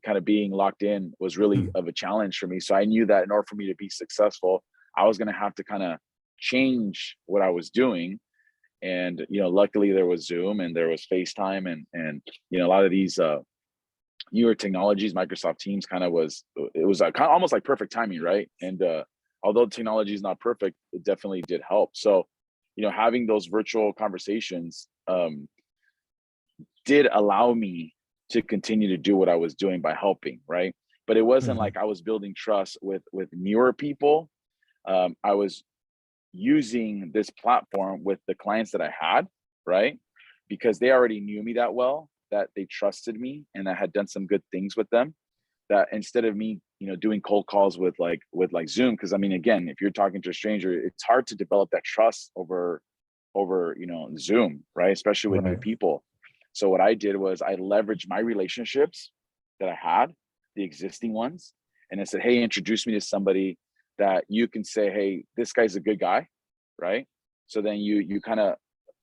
kind of being locked in was really Hmm. of a challenge for me. So I knew that in order for me to be successful, I was going to have to kind of change what I was doing. And luckily there was Zoom and there was FaceTime and a lot of these newer technologies. Microsoft Teams kind of was kind of almost like perfect timing, right? And although technology is not perfect, it definitely did help. So having those virtual conversations did allow me to continue to do what I was doing by helping, right? But it wasn't Mhm. like I was building trust with newer people. I was using this platform with the clients that I had, right? Because they already knew me that well, that they trusted me, and I had done some good things with them. That instead of me, doing cold calls with Zoom, because I mean, again, if you're talking to a stranger, it's hard to develop that trust over Zoom, right? Especially with new Right. people. So what I did was I leveraged my relationships that I had, the existing ones, and I said, hey, introduce me to somebody that you can say, hey, this guy's a good guy, right? So then you kind of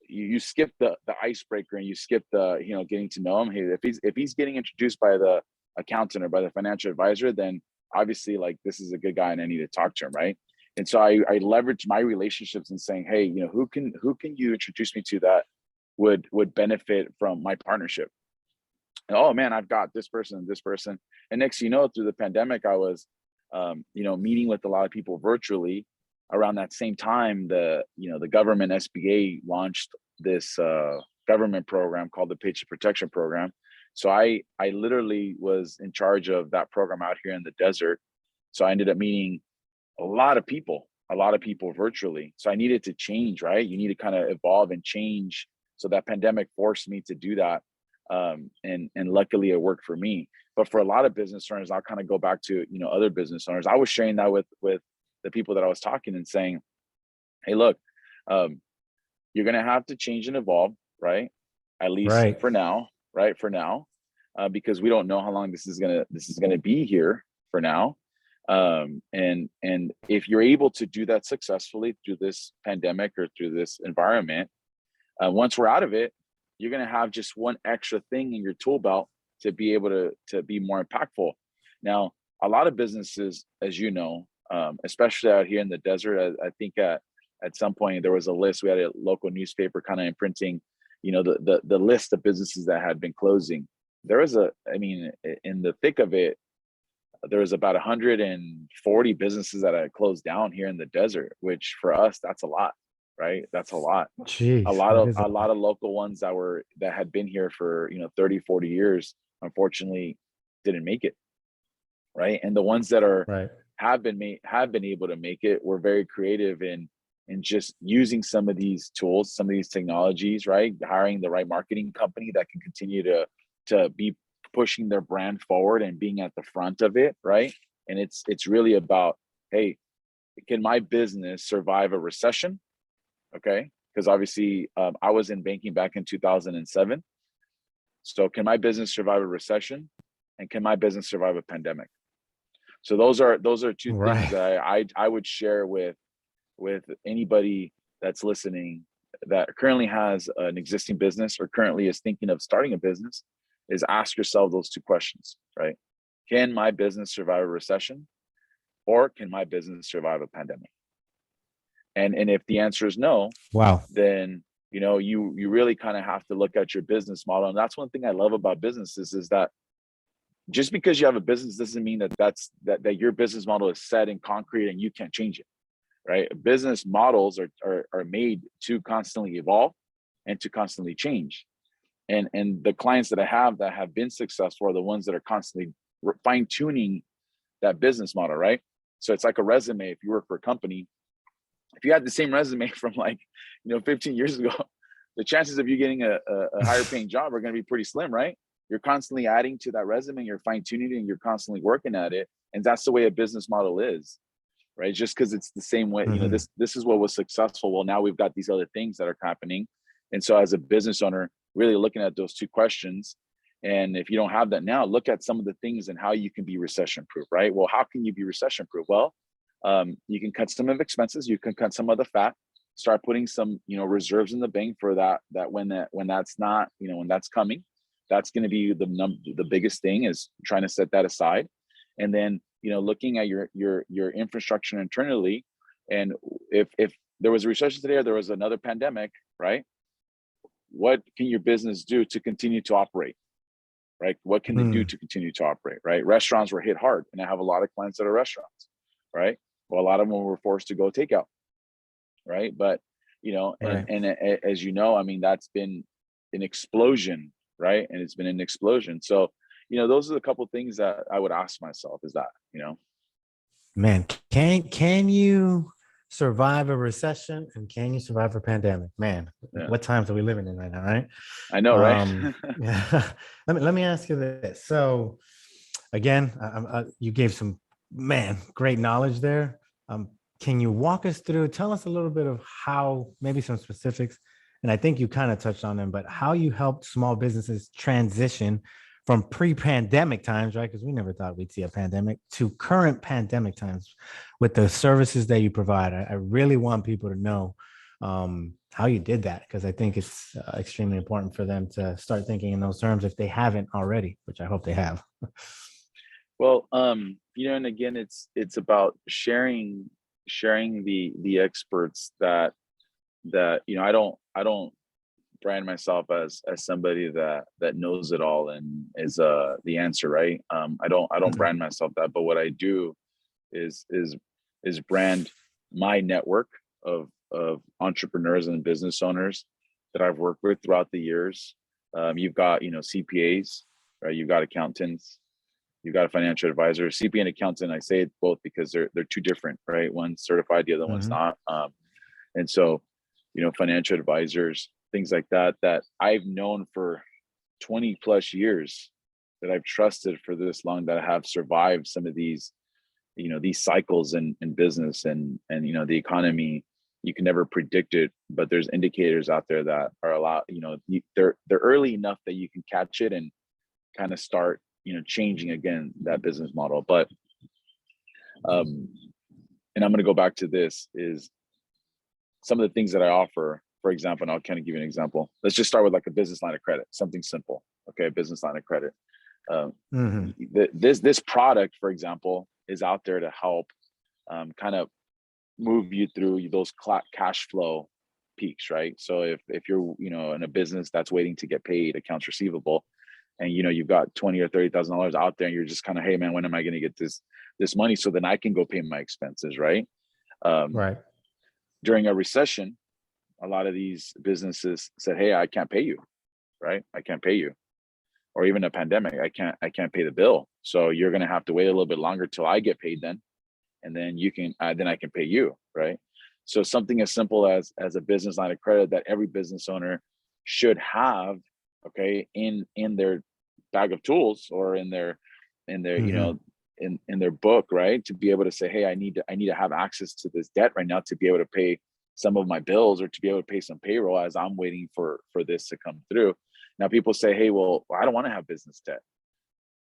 you skip the icebreaker, and you skip the getting to know him. Hey, if he's getting introduced by the accountant or by the financial advisor, then obviously like this is a good guy and I need to talk to him, right? And so I leveraged my relationships and saying, hey, who can you introduce me to that would benefit from my partnership? And, oh man, I've got this person and this person. And next, through the pandemic, I was, meeting with a lot of people virtually. Around that same time, the government SBA launched this government program called the Paycheck Protection Program. So I literally was in charge of that program out here in the desert. So I ended up meeting a lot of people virtually. So I needed to change, right? You need to kind of evolve and change. So that pandemic forced me to do that. And luckily it worked for me. But for a lot of business owners, I'll kind of go back to, other business owners. I was sharing that with the people that I was talking and saying, hey, look, um, you're going to have to change and evolve, right? At least Right. for now, right? For now, because we don't know how long this is gonna be here for now. And if you're able to do that successfully through this pandemic or through this environment, once we're out of it, you're gonna have just one extra thing in your tool belt to be able to be more impactful. Now, a lot of businesses, as you know, especially out here in the desert, I think at some point there was a list. We had a local newspaper kind of imprinting, the list of businesses that had been closing. There was in the thick of it, there was about 140 businesses that had closed down here in the desert, which for us, that's a lot, right? That's a lot. A Jeez, lot that of is a a lot of local ones that had been here for 30, 40 years, unfortunately didn't make it, right? And the ones that right. have been able to make it were very creative in just using some of these tools, some of these technologies, right? Hiring the right marketing company that can continue to be pushing their brand forward and being at the front of it, right? And it's really about, hey, can my business survive a recession? Okay, because obviously I was in banking back in 2007. So can my business survive a recession, and can my business survive a pandemic? So those are two things Right. that I would share with anybody that's listening that currently has an existing business or currently is thinking of starting a business, is ask yourself those two questions, right? Can my business survive a recession, or can my business survive a pandemic? And if the answer is no, Wow. then you really kind of have to look at your business model. And that's one thing I love about businesses, is that just because you have a business doesn't mean that your business model is set in concrete and you can't change it, right? Business models are made to constantly evolve and to constantly change. And the clients that I have that have been successful are the ones that are constantly fine tuning that business model, right? So it's like a resume. If you work for a company, if you had the same resume from 15 years ago, the chances of you getting a higher paying job are going to be pretty slim, right? You're constantly adding to that resume, you're fine tuning it, and you're constantly working at it. And that's the way a business model is, right? Just because it's the same way, Mhm. this is what was successful. Well, now we've got these other things that are happening. And so as a business owner, really looking at those two questions. And if you don't have that now, look at some of the things and how you can be recession proof, right? Well, how can you be recession proof? Well, you can cut some of expenses, you can cut some of the fat, start putting some, reserves in the bank for that when that's not, when that's coming, that's going to be the biggest thing, is trying to set that aside. And then, looking at your infrastructure internally. And if there was a recession today, or there was another pandemic, right? What can your business do to continue to operate? Right? What can they do Mm. to continue to operate? Right? Restaurants were hit hard, and I have a lot of clients that are restaurants, right? Well, a lot of them were forced to go takeout, right? But Right. as you know, I mean, that's been an explosion, right? And it's been an explosion. So, those are the couple of things that I would ask myself is that, Man, can you survive a recession and can you survive a pandemic? Man, yeah, what times are we living in right now, right? I know, right? Yeah. Let me ask you this. So again, you gave some great knowledge there. Can you walk us through, tell us a little bit of how, maybe some specifics, and I think you kind of touched on them, but how you helped small businesses transition from pre-pandemic times, right? Because we never thought we'd see a pandemic to current pandemic times with the services that you provide. I really want people to know how you did that, because I think it's extremely important for them to start thinking in those terms if they haven't already, which I hope they have. Well, and again, it's about sharing the experts that I don't brand myself as somebody that knows it all and is the answer, right? I don't Mhm. brand myself that, but what I do is brand my network of entrepreneurs and business owners that I've worked with throughout the years. You've got CPAs, right? You've got accountants, you've got a financial advisor. CPA and accountant, I say it both because they're two different, right? One's certified, the other one's Mhm. not. And so, financial advisors, things like that I've known for 20 plus years, that I've trusted for this long, that I have survived some of these cycles in business and the economy. You can never predict it, but there's indicators out there that are a lot, they're early enough that you can catch it and kind of start, changing again that business model. But um and I'm going to go back to this is some of the things that I offer. For example, and I'll kind of give you an example. Let's just start with like a business line of credit, something simple. Okay, a business line of credit. Um, Mhm. this product, for example, is out there to help kind of move you through those cash flow peaks, right? So if you're in a business that's waiting to get paid accounts receivable, and you've got 20 or $30,000 out there, and you're just kind of, hey man, when am I going to get this money so then I can go pay my expenses, right? Um, Right. During a recession, a lot of these businesses said, hey, I can't pay you, right? I can't pay you. Or even a pandemic, I can't pay the bill, so you're going to have to wait a little bit longer till I get paid then, and then then I can pay you, right? So something as simple as a business line of credit that every business owner should have, okay, in their bag of tools, or in their Mhm. in their book, right? To be able to say, hey, I need to have access to this debt right now to be able to pay some of my bills, or to be able to pay some payroll as I'm waiting for this to come through. Now people say, hey, well, I don't want to have business debt.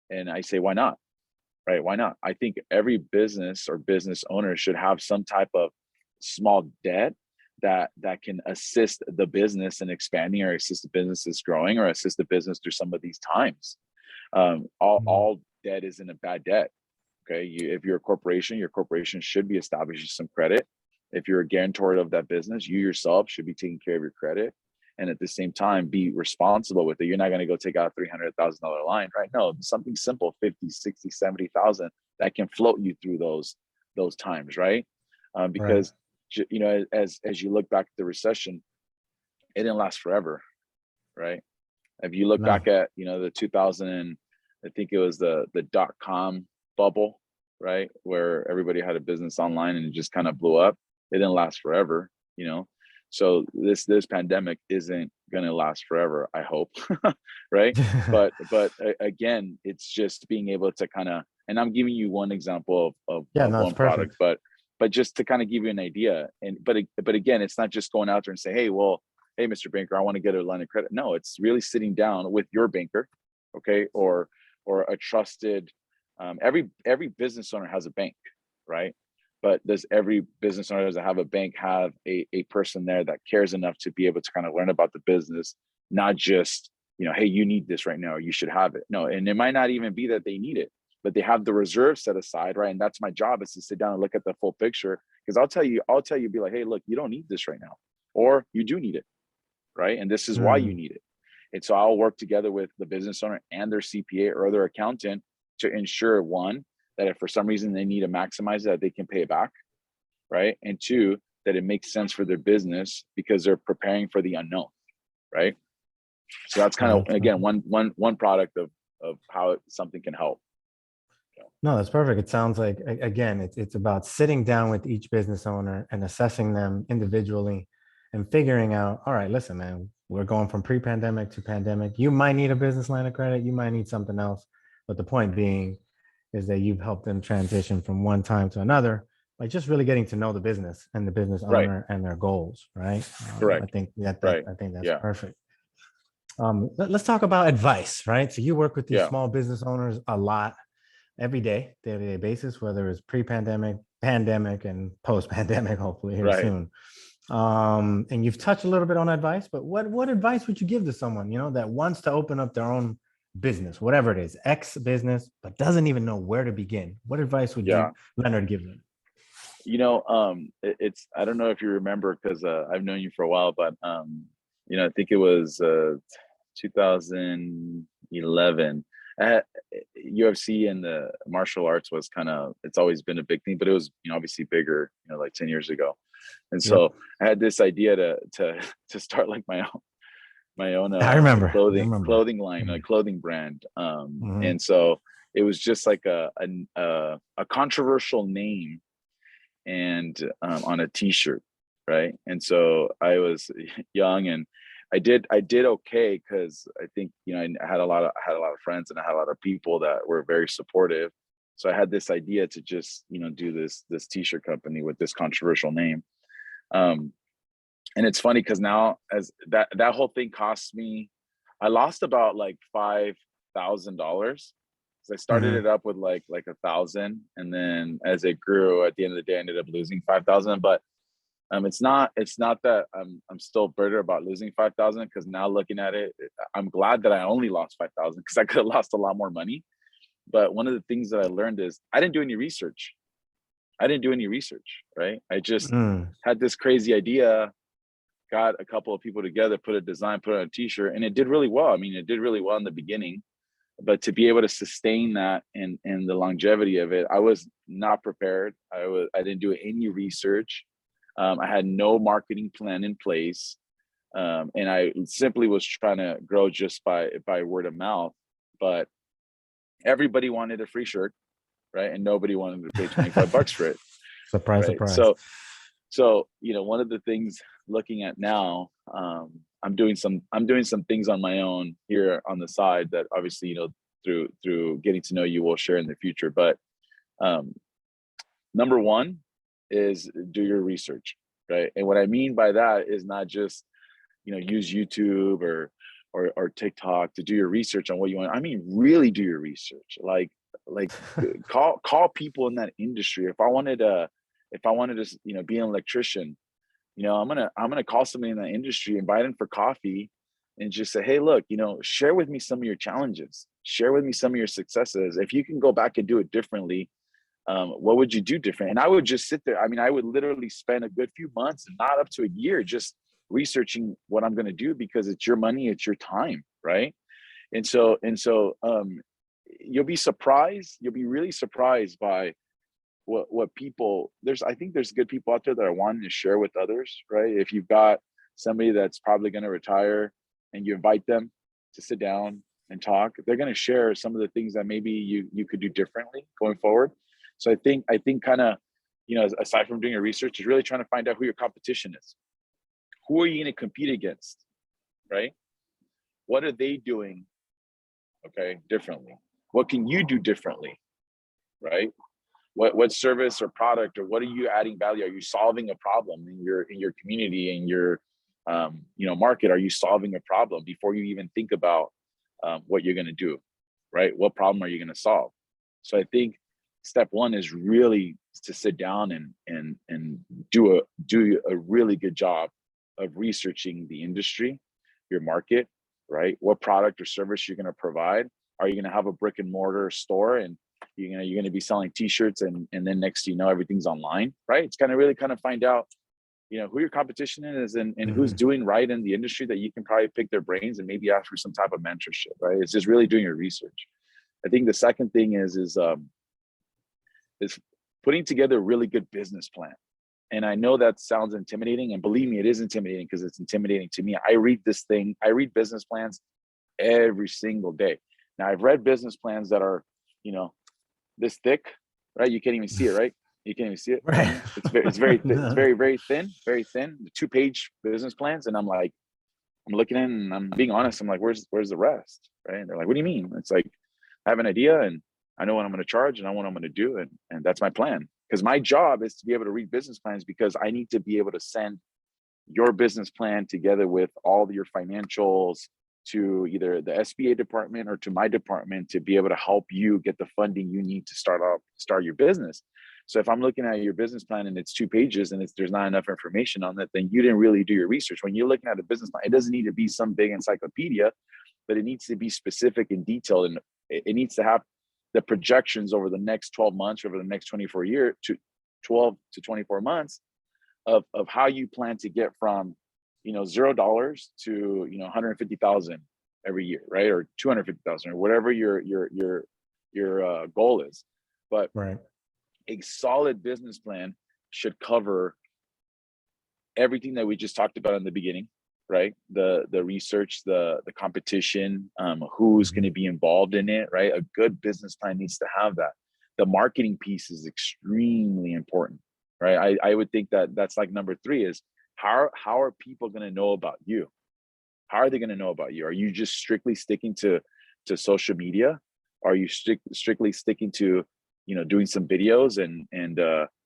And I say, why not? Right? Why not? I think every business or business owner should have some type of small debt that can assist the business in expanding, or assist the businesses growing, or assist the business through some of these times. Mhm. All debt isn't a bad debt. Okay, if you're a corporation, your corporation should be establishing some credit. If you're a guarantor of that business, you yourself should be taking care of your credit, and at the same time be responsible with it. You're not going to go take out a $300,000 line, right? No, something simple, 50, 60, 70,000 that can float you through those times, right? Right. Because as you look back at the recession, it didn't last forever, right? If you look No. back at the 2000, I think it was the dot-com bubble, right, where everybody had a business online and it just kind of blew up. It didn't last forever, you know. So this pandemic isn't going to last forever, I hope, right? But again, it's just being able to kind of, and I'm giving you one example Yeah, of no, it's one product, perfect. but just to kind of give you an idea. And but again, it's not just going out there and say, hey, well, hey, Mr. Banker, I want to get a line of credit. No, it's really sitting down with your banker, okay, or a trusted. Every business owner has a bank, right? But does every business owner that have a bank have a person there that cares enough to be able to kind of learn about the business, not just hey, you need this right now, or you should have it. No, and it might not even be that they need it, but they have the reserve set aside, right? And that's my job, is to sit down and look at the full picture, because I'll tell you, be like, hey, look, you don't need this right now, or you do need it, right? And this is why you Mhm. need it. And so I'll work together with the business owner and their CPA or their accountant to ensure, one, that if for some reason they need to maximize that, they can pay it back, right? And two, that it makes sense for their business because they're preparing for the unknown, right? So that's kind of, again, one product of how something can help. No, that's perfect. It sounds like, again, it's about sitting down with each business owner and assessing them individually and figuring out, all right, listen, man, we're going from pre-pandemic to pandemic. You might need a business line of credit. You might need something else. But the point being is that you've helped them transition from one time to another by just really getting to know the business and the business Right. owner and their goals, right? Correct. I think Right. I think that's Yeah. perfect. Let's talk about advice, right? So you work with these Yeah. small business owners a lot every day, day-to-day basis, whether it's pre-pandemic, pandemic, and post-pandemic, hopefully here Right. soon. And you've touched a little bit on advice, but what advice would you give to someone, that wants to open up their own business, whatever it is, X business, but doesn't even know where to begin? What advice would Yeah. Leonard, give them? It's, I don't know if you remember, because I've known you for a while, but I think it was 2011. UFC and the martial arts was it's always been a big thing, but it was, obviously bigger, like 10 years ago. And so Yep. I had this idea to start like my own I remember. clothing line, a clothing brand. And so it was just like a controversial name and on a t-shirt, right? And so I was young, and I did okay, because I think I had a lot of friends, and I had a lot of people that were very supportive. So I had this idea to just do this t-shirt company with this controversial name. And it's funny because now, as that whole thing cost me, I lost about like $5,000. I started it up with like 1,000, and then as it grew, at the end of the day, I ended up losing 5,000. But it's not that I'm still bitter about losing 5,000, because now looking at it, I'm glad that I only lost 5,000, because I could have lost a lot more money. But one of the things that I learned is I didn't do any research. Right? I just had this crazy idea, got a couple of people together, put a design, put it on a t-shirt, and it did really well. I mean, it did really well in the beginning. But to be able to sustain that and the longevity of it, I was not prepared. I didn't do any research. I had no marketing plan in place, and I simply was trying to grow just by word of mouth. But everybody wanted a free shirt, right? And nobody wanted to pay $25 for it. Surprise, right? surprise. So one of the things looking at now, I'm doing some things on my own here on the side that obviously, through getting to know you, we'll share in the future. But number one is do your research, right? And what I mean by that is not just, use YouTube or TikTok to do your research on what you want. I mean, really do your research. Like call people in that industry. If I wanted to, be an electrician, I'm gonna call somebody in that industry, invite them for coffee, and just say, hey, look, share with me some of your challenges, share with me some of your successes. If you can go back and do it differently, what would you do different? And I would just sit there. I mean, I would literally spend a good few months, and not up to a year, just researching what I'm going to do, because it's your money, it's your time, right? And so you'll be surprised. You'll be really surprised by what people, I think there's good people out there that are wanting to share with others, right? If you've got somebody that's probably going to retire and you invite them to sit down and talk, they're going to share some of the things that maybe you could do differently going forward. So I think kind of, aside from doing your research, is really trying to find out who your competition is. Who are you going to compete against, right? What are they doing, okay, differently? What can you do differently, right? What service or product, or what are you adding value? Are you solving a problem in your community, in your market? Are you solving a problem before you even think about what you're going to do, right? What problem are you going to solve? So I think step one is really to sit down and do a really good job of researching the industry, your market, right? What product or service you're going to provide. Are you going to have a brick and mortar store, and you're going to be selling t-shirts, and then next everything's online, right? It's really find out who your competition is, and who's doing right in the industry, that you can probably pick their brains and maybe ask for some type of mentorship, right? It's just really doing your research. I think the second thing is putting together a really good business plan, And I know that sounds intimidating, and believe me, it is intimidating because it's intimidating to me. I read business plans every single day. Now I've read business plans that are, this thick, right? You can't even see it, right? You can't even see it. Right. It's very thin. It's No. very thin, the 2-page business plans. And I'm looking in and I'm being honest. I'm like, where's the rest? Right. And they're like, what do you mean? It's like, I have an idea and I know what I'm going to charge and I know what I'm going to do. And that's my plan. Because my job is to be able to read business plans, because I need to be able to send your business plan together with all your financials to either the SBA department or to my department to be able to help you get the funding you need to start your business. So if I'm looking at your business plan and it's 2 pages and there's not enough information on it, then you didn't really do your research. When you're looking at a business plan, it doesn't need to be some big encyclopedia, but it needs to be specific and detailed, and it needs to have the projections over the next 12 months, over the next 12 to 24 months of how you plan to get from $0 to 150,000 every year, right? Or 250,000, or whatever your goal is. But Right. a solid business plan should cover everything that we just talked about in the beginning, right? The research, the competition, who's going to be involved in it, right? A good business plan needs to have that. The marketing piece is extremely important, right? I would think that that's like number 3 is how are people going to know about you? How are they going to know about you? Are you just strictly sticking to social media? Are you strictly sticking to doing some videos and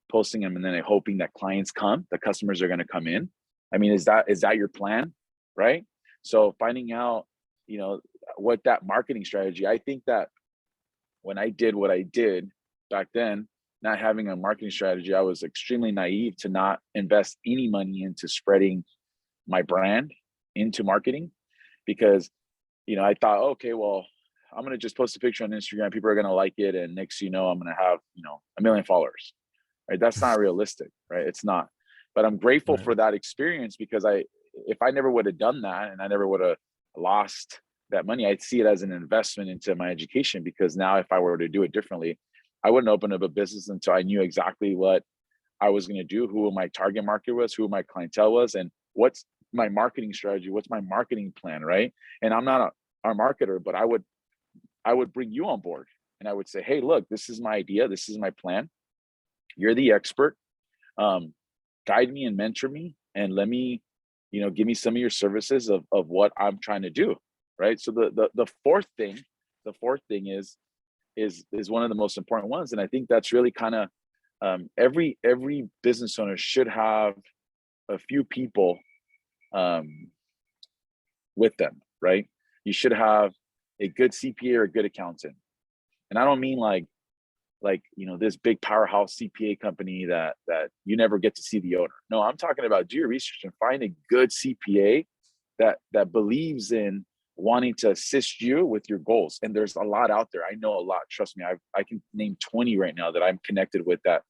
posting them and then hoping that the customers are going to come in? I mean, is that your plan, right? So finding out what that marketing strategy. I think that when I did what I did back then, not having a marketing strategy, I was extremely naive to not invest any money into spreading my brand into marketing, because I thought, okay, well, I'm going to just post a picture on Instagram, people are going to like it, and next I'm going to have 1 million followers, right? That's not realistic, right? It's not. But I'm grateful Right. for that experience, because if I never would have done that and I never would have lost that money, I'd see it as an investment into my education, because now if I were to do it differently, I wouldn't open up a business until I knew exactly what I was going to do, who my target market was, who my clientele was, and what's my marketing strategy, what's my marketing plan, right? And I'm not a marketer, but I would bring you on board and I would say, hey, look, this is my idea, this is my plan. You're the expert. Guide me and mentor me, and let me, give me some of your services of what I'm trying to do, right? So the fourth thing is one of the most important ones, and I think that's really kind of every business owner should have a few people with them, right? You should have a good CPA or a good accountant, and I don't mean like this big powerhouse CPA company that you never get to see the owner. No, I'm talking about do your research and find a good CPA that believes in wanting to assist you with your goals. And there's a lot out there. I know a lot. Trust me, I can name 20 right now that I'm connected with that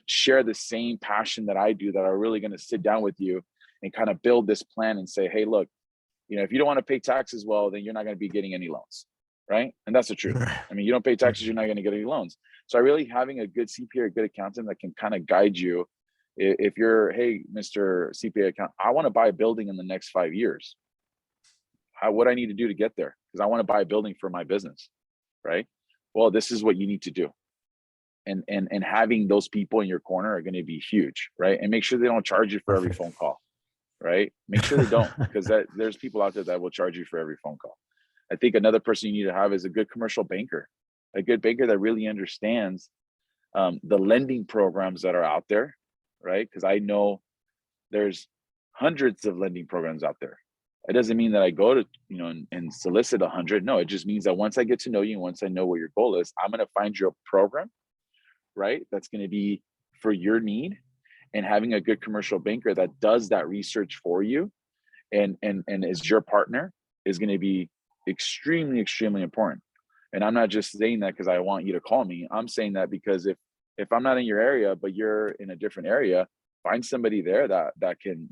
share the same passion that I do, that are really going to sit down with you and kind of build this plan and say, hey, look, if you don't want to pay taxes, well, then you're not going to be getting any loans, right? And that's the truth. I mean, you don't pay taxes, you're not going to get any loans. So I really having a good CPA or a good accountant that can kind of guide you. If you're, hey, Mr. CPA account, I want to buy a building in the next 5 years. What I need to do to get there? Because I want to buy a building for my business, right? Well, this is what you need to do. And having those people in your corner are going to be huge, right? And make sure they don't charge you for every phone call, right? Make sure they don't, because there's people out there that will charge you for every phone call. I think another person you need to have is a good commercial banker, a good banker that really understands the lending programs that are out there, right? Because I know there's hundreds of lending programs out there. It doesn't mean that I go to, and solicit 100. No, it just means that once I get to know you, and once I know what your goal is, I'm going to find you a program, right? That's going to be for your need, and having a good commercial banker that does that research for you and is your partner is going to be extremely, extremely important. And I'm not just saying that because I want you to call me. I'm saying that because if I'm not in your area, but you're in a different area, find somebody there that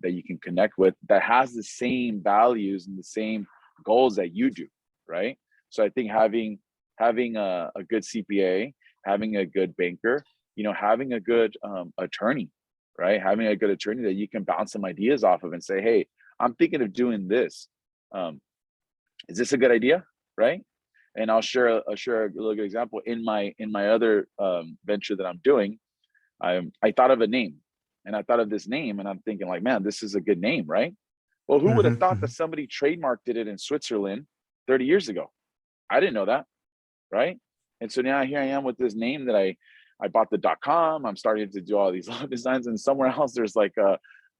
you can connect with, that has the same values and the same goals that you do, right? So I think having a good CPA, having a good banker, having a good attorney, right? Having a good attorney that you can bounce some ideas off of and say, hey, I'm thinking of doing this. Is this a good idea? Right? And I'll share a little good example. In my other venture that I'm doing, I thought of a name, and I thought of this name, and I'm thinking like, man, this is a good name, right? Well, who would have thought that somebody trademarked it in Switzerland 30 years ago? I didn't know that, right? And so now here I am with this name that I bought the .com. I'm starting to do all these designs, and somewhere else there's like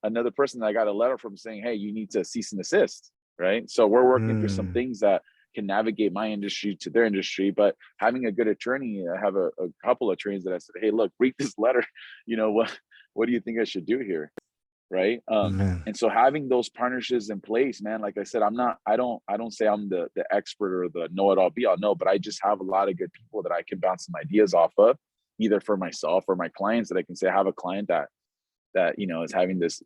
another person that I got a letter from saying, hey, you need to cease and desist, right? So we're working through some things that can navigate my industry to their industry, but having a good attorney, I have a couple of attorneys that I said, hey, look, read this letter. You know, what do you think I should do here? Right. And so having those partnerships in place, man, like I said, I don't say I'm the expert or the know-it-all be all, no, but I just have a lot of good people that I can bounce some ideas off of, either for myself or my clients, that I can say, I have a client that, you know, is having this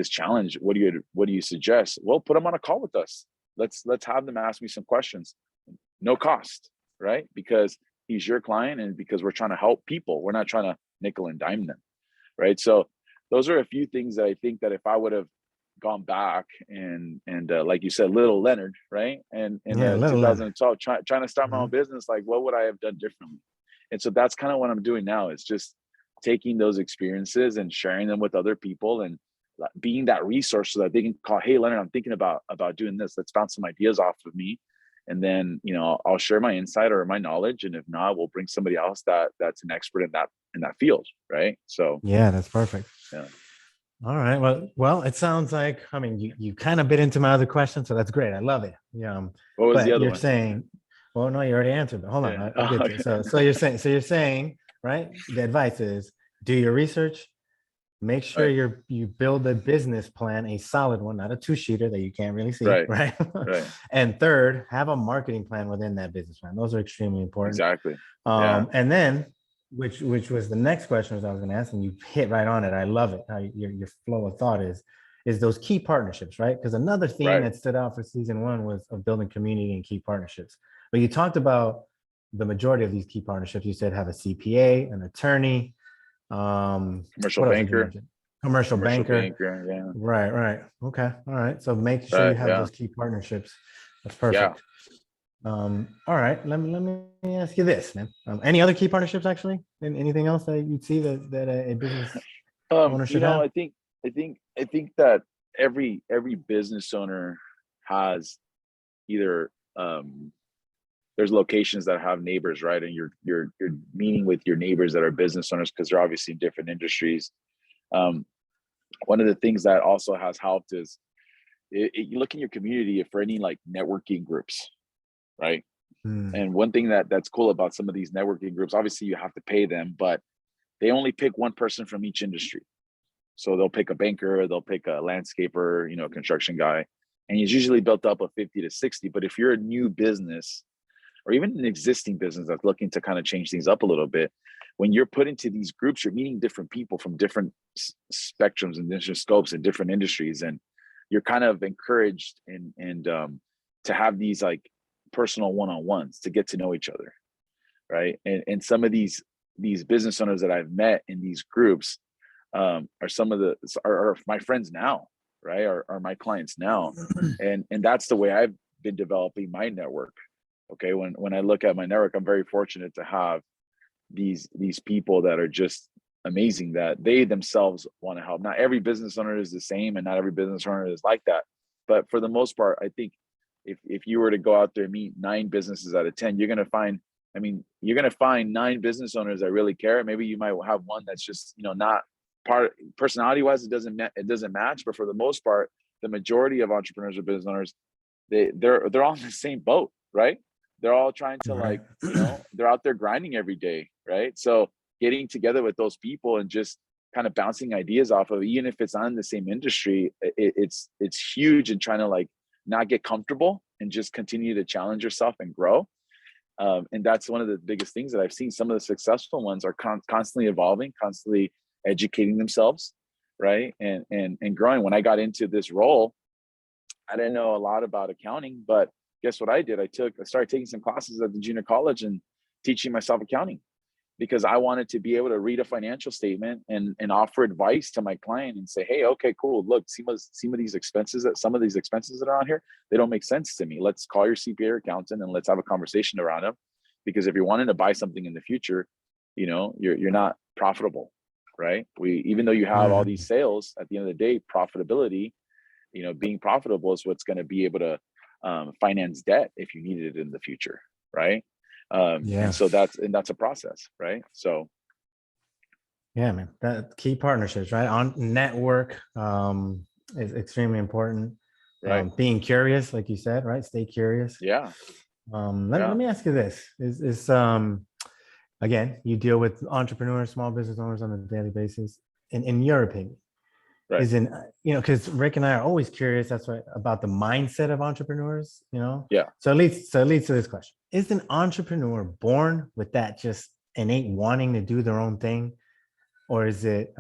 challenge. What do you suggest? Well, put them on a call with us. Let's have them ask me some questions. No cost, right? Because he's your client, and because we're trying to help people. We're not trying to nickel and dime them, right? So those are a few things that I think that if I would have gone back and like you said, little Leonard, right? And in 2012, trying to start my own business, like what would I have done differently? And so that's kind of what I'm doing now, is just taking those experiences and sharing them with other people, and being that resource so that they can call, hey, Leonard, I'm thinking about doing this. Let's bounce some ideas off of me. And then, you know, I'll share my insight or my knowledge. And if not, we'll bring somebody else that's an expert in that field. Right. So yeah, that's perfect. Yeah. All right. Well, it sounds like, I mean, you kind of bit into my other question, so that's great. I love it. Yeah. What was but the other you're one? saying, well, no, you already answered, but hold on. I'll get to it. So you're saying, right? The advice is do your research, make sure you build a business plan, a solid one, not a two-sheeter that you can't really see, right? And third, have a marketing plan within that business plan. Those are extremely important. Exactly. And then, which was the next question I was going to ask, and you hit right on it. I love it. How your flow of thought is those key partnerships, right? Because another theme that stood out for season 1 was of building community and key partnerships. But you talked about the majority of these key partnerships. You said have a CPA, an attorney, commercial banker, yeah, right. Okay, all right. So make sure you have those key partnerships. That's perfect. All right, let me ask you this, man. Any other key partnerships, actually? And anything else that you'd see that a business owner should have? I think that every business owner has either there's locations that have neighbors, right? And you're meeting with your neighbors that are business owners, because they're obviously in different industries. One of the things that also has helped is you look in your community for any like networking groups, right? And one thing that's cool about some of these networking groups, obviously you have to pay them, but they only pick one person from each industry. So they'll pick a banker, they'll pick a landscaper, you know, construction guy, and it's usually built up of 50 to 60. But if you're a new business, or even an existing business that's looking to kind of change things up a little bit, when you're put into these groups, you're meeting different people from different spectrums and different scopes and different industries. And you're kind of encouraged and to have these like personal one-on-ones to get to know each other. Right. And some of these business owners that I've met in these groups are my friends now, right? Are my clients now. And that's the way I've been developing my network. Okay. When I look at my network, I'm very fortunate to have these people that are just amazing, that they themselves want to help. Not every business owner is the same, and not every business owner is like that. But for the most part, I think if you were to go out there and meet 9 businesses out of 10, you're going to find 9 business owners that really care. Maybe you might have one that's just, you know, not part, personality wise, it doesn't match. But for the most part, the majority of entrepreneurs or business owners, they're all in the same boat, right? They're all trying to like, you know, they're out there grinding every day, right? So getting together with those people and just kind of bouncing ideas off of, even if it's not in the same industry, it's huge in trying to like not get comfortable and just continue to challenge yourself and grow. And that's one of the biggest things that I've seen. Some of the successful ones are constantly evolving, constantly educating themselves, right? And growing. When I got into this role, I didn't know a lot about accounting, but guess what I did? I started taking some classes at the junior college and teaching myself accounting. because I wanted to be able to read a financial statement and offer advice to my client and say, hey, okay, cool. Look, some of these expenses that are on here, they don't make sense to me. Let's call your CPA or accountant and let's have a conversation around them. Because if you're wanting to buy something in the future, you're not profitable, right? Even though you have all these sales, at the end of the day, profitability, being profitable is what's going to be able to finance debt if you need it in the future, right? And so that's a process, right? So yeah, man, that key partnerships, right? On network is extremely important. right. Being curious, like you said, right? Stay curious. Yeah. Let me ask you this: is again, you deal with entrepreneurs, small business owners on a daily basis. In your opinion, Right. isn't because Rick and I are always curious. That's why about the mindset of entrepreneurs. Yeah. So it leads to this question: is an entrepreneur born with that just innate wanting to do their own thing, or is it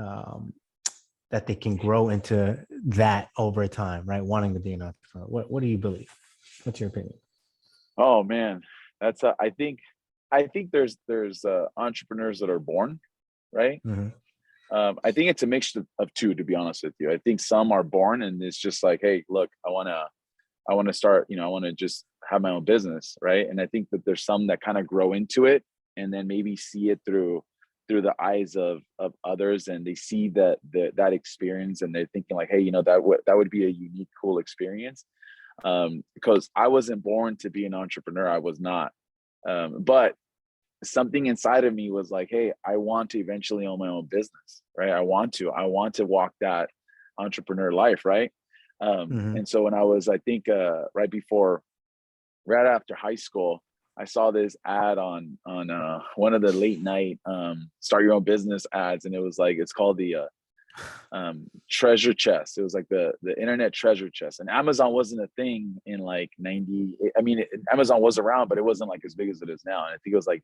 that they can grow into that over time, right? Wanting to be an entrepreneur. What do you believe? What's your opinion? Oh man, that's I think there's entrepreneurs that are born, right? Mm-hmm. I think it's a mixture of two, to be honest with you. I think some are born and it's just like, hey, look, I want to start, I want to just have my own business, right? And I think that there's some that kind of grow into it and then maybe see it through the eyes of others, and they see that experience and they're thinking like, hey, that would be a unique, cool experience. Because I wasn't born to be an entrepreneur. I was not. But something inside of me was like, hey, I want to eventually own my own business, right? I want to walk that entrepreneur life, right? And so when I was, I think, right after high school, I saw this ad on one of the late night start your own business ads, and it was like, it's called the treasure chest. It was like the internet treasure chest, and Amazon wasn't a thing in like 90. I mean, Amazon was around, but it wasn't like as big as it is now. And I think it was like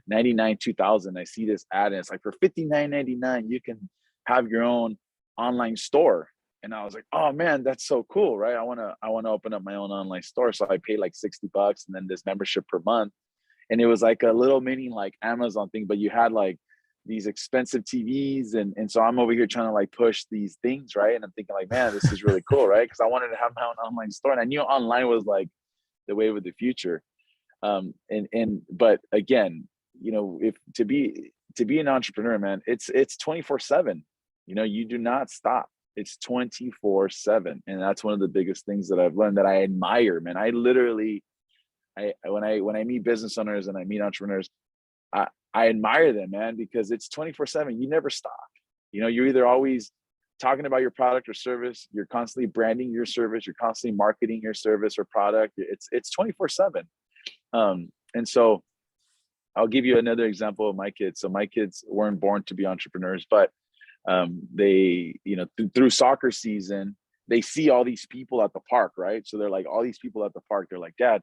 99, 2000. I see this ad and it's like, for $59.99 you can have your own online store. And I was like, oh man, that's so cool, right? I want to open up my own online store. So I paid like $60 and then this membership per month. And it was like a little mini like Amazon thing, but you had like these expensive TVs. And so I'm over here trying to like push these things, right? And I'm thinking like, man, this is really cool, right? Because I wanted to have my own online store. And I knew online was like the wave of the future. But again, if to be an entrepreneur, man, it's 24/7. You do not stop. It's 24/7. And that's one of the biggest things that I've learned, that I admire, man. I literally, when I meet business owners and I meet entrepreneurs, I admire them, man, because it's 24/7. You never stop. You're either always talking about your product or service, you're constantly branding your service, you're constantly marketing your service or product. It's 24/7. And so I'll give you another example of my kids. So my kids weren't born to be entrepreneurs, but they, through soccer season, they see all these people at the park, right? So they're like, all these people at the park, they're like, Dad,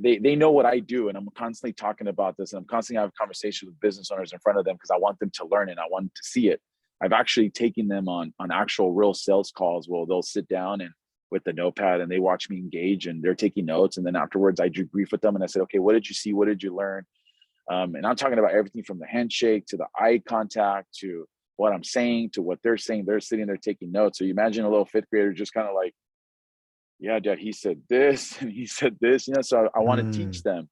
they know what I do, and I'm constantly talking about this, and I'm constantly having conversations with business owners in front of them because I want them to learn and I want them to see it. I've actually taken them on actual real sales calls where they'll sit down and with the notepad and they watch me engage and they're taking notes. And then afterwards I debrief with them and I said, okay, what did you see? What did you learn? And I'm talking about everything from the handshake to the eye contact to what I'm saying to what they're saying. They're sitting there taking notes. So you imagine a little fifth grader just kind of like, yeah, Dad, he said this and he said this, so I want to teach them.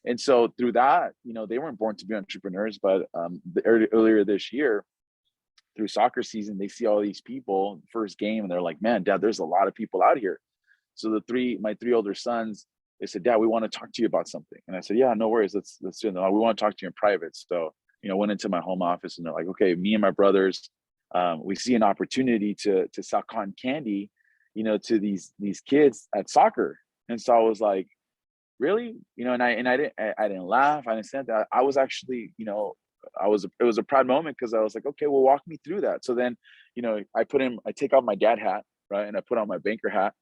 And so through that, they weren't born to be entrepreneurs, but earlier this year, through soccer season, they see all these people first game and they're like, man, Dad, there's a lot of people out here. So my three older sons, they said, Dad, we want to talk to you about something. And I said, yeah, no worries. Let's do it. We want to talk to you in private. So, went into my home office and they're like, okay, me and my brothers, we see an opportunity to sell cotton candy, to these kids at soccer. And so I was like, really? And I didn't laugh. I didn't say that. I was actually, it was a proud moment because I was like, okay, well, walk me through that. So then, I take off my dad hat, right? And I put on my banker hat.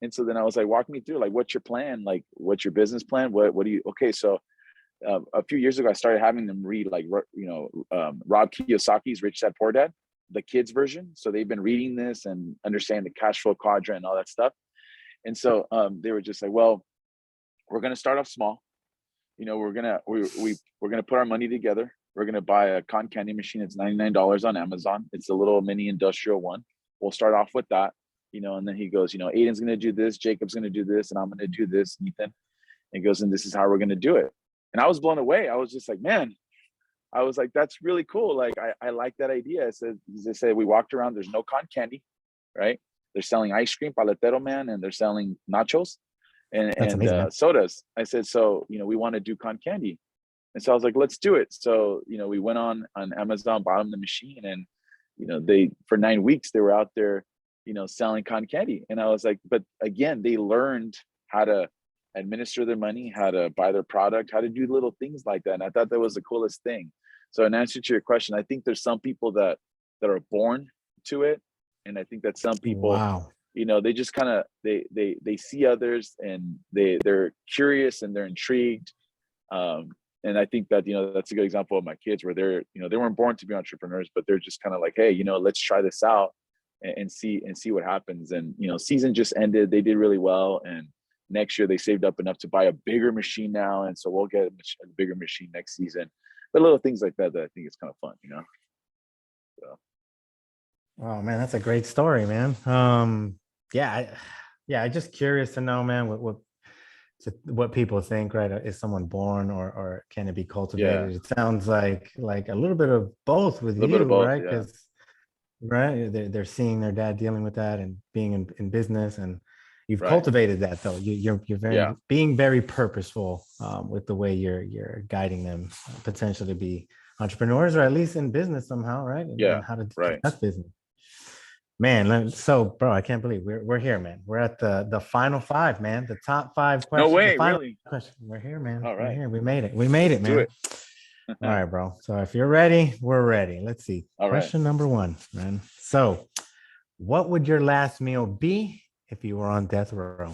And so then I was like, walk me through, like, what's your plan? Like, what's your business plan? What do you, okay. So a few years ago, I started having them read like, Rob Kiyosaki's Rich Dad Poor Dad, the kids version. So they've been reading this and understand the cash flow quadrant and all that stuff. And so they were just like, well, we're going to start off small. we're gonna put our money together. We're gonna buy a cotton candy machine. It's $99 on Amazon. It's a little mini industrial one. We'll start off with that, and then he goes, Aiden's gonna do this, Jacob's gonna do this, and I'm gonna do this, Ethan. And he goes, and this is how we're gonna do it. And I was blown away. I was just like, man, I was like, that's really cool. Like, I like that idea. They said we walked around, there's no cotton candy, right? They're selling ice cream, paletero man, and they're selling nachos That's and amazing, man. sodas. I said, so, we want to do cotton candy. And so I was like, let's do it. So, we went on Amazon, bought them the machine, and, they, for 9 weeks, they were out there, selling cotton candy. And I was like, but again, they learned how to administer their money, how to buy their product, how to do little things like that. And I thought that was the coolest thing. So in answer to your question, I think there's some people that are born to it. And I think that some people, Wow. they just kind of, they see others, and they're curious and they're intrigued. And I think that, that's a good example of my kids, where they're, they weren't born to be entrepreneurs, but they're just kind of like, hey, let's try this out and see what happens. And, season just ended. They did really well. And next year they saved up enough to buy a bigger machine now. And so we'll get a bigger machine next season. But little things like that I think is kind of fun, So. Oh man, that's a great story, man. I just curious to know, man, what people think, right? Is someone born, or can it be cultivated? Yeah. It sounds like a little bit of both with A little bit of you, both, right? yeah. Because they're seeing their dad dealing with that and being in business, and you've Right. cultivated that though. You're very being very purposeful with the way you're guiding them potentially to be entrepreneurs, or at least in business somehow, right? And how to conduct business. Man, so bro, I can't believe we're here, man. We're at the final five, man. The top 5 questions. No way, the final really? question. We're here, man. All right. We're here. We made it. We made it, man. Do it. All right, bro. So if you're ready, we're ready. Let's see. All Question number 1, man. So, what would your last meal be if you were on death row?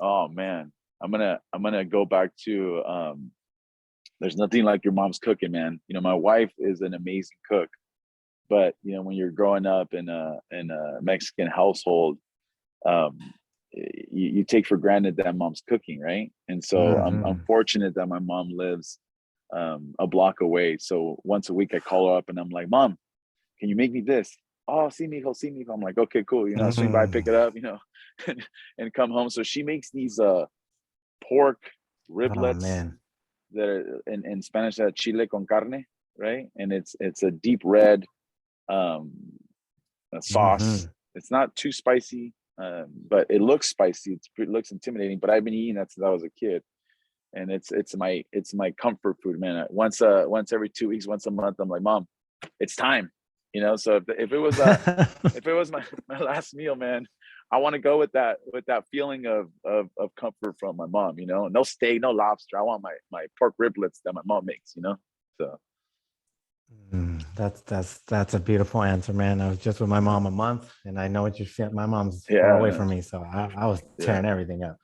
Oh man, I'm gonna go back to there's nothing like your mom's cooking, man. My wife is an amazing cook, but when you're growing up in a Mexican household, you take for granted that mom's cooking, right? And so I'm fortunate that my mom lives a block away. So once a week I call her up and I'm like, Mom, can you make me this? Oh, see me, see me. I'm like, okay, cool. Swing by, pick it up, and come home. So she makes these pork riblets that are in Spanish, chile con carne, right? And it's a deep red sauce. It's not too spicy, but it looks spicy. It looks intimidating, but I've been eating that since I was a kid. And it's my comfort food, man. Once every 2 weeks, once a month, I'm like, Mom, it's time. So if it was if it was my last meal, man, I want to go with that feeling of comfort from my mom. No steak, no lobster. I want my pork riblets that my mom makes. So. That's a beautiful answer, man. I was just with my mom a month, and I know what you're feeling. My mom's far away from me, so I was tearing everything up.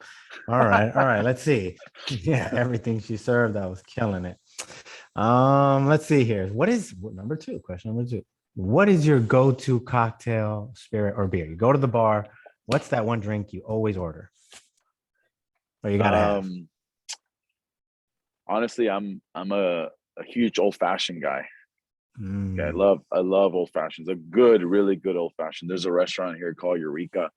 All right. Let's see. Yeah, everything she served, I was killing it. Let's see here. Question number 2? What is your go-to cocktail, spirit, or beer? You go to the bar. What's that one drink you always order? Or you gotta have? Honestly, I'm a huge old-fashioned guy. Yeah, I love old fashions. A good, really good old fashioned. There's a restaurant here called Eureka.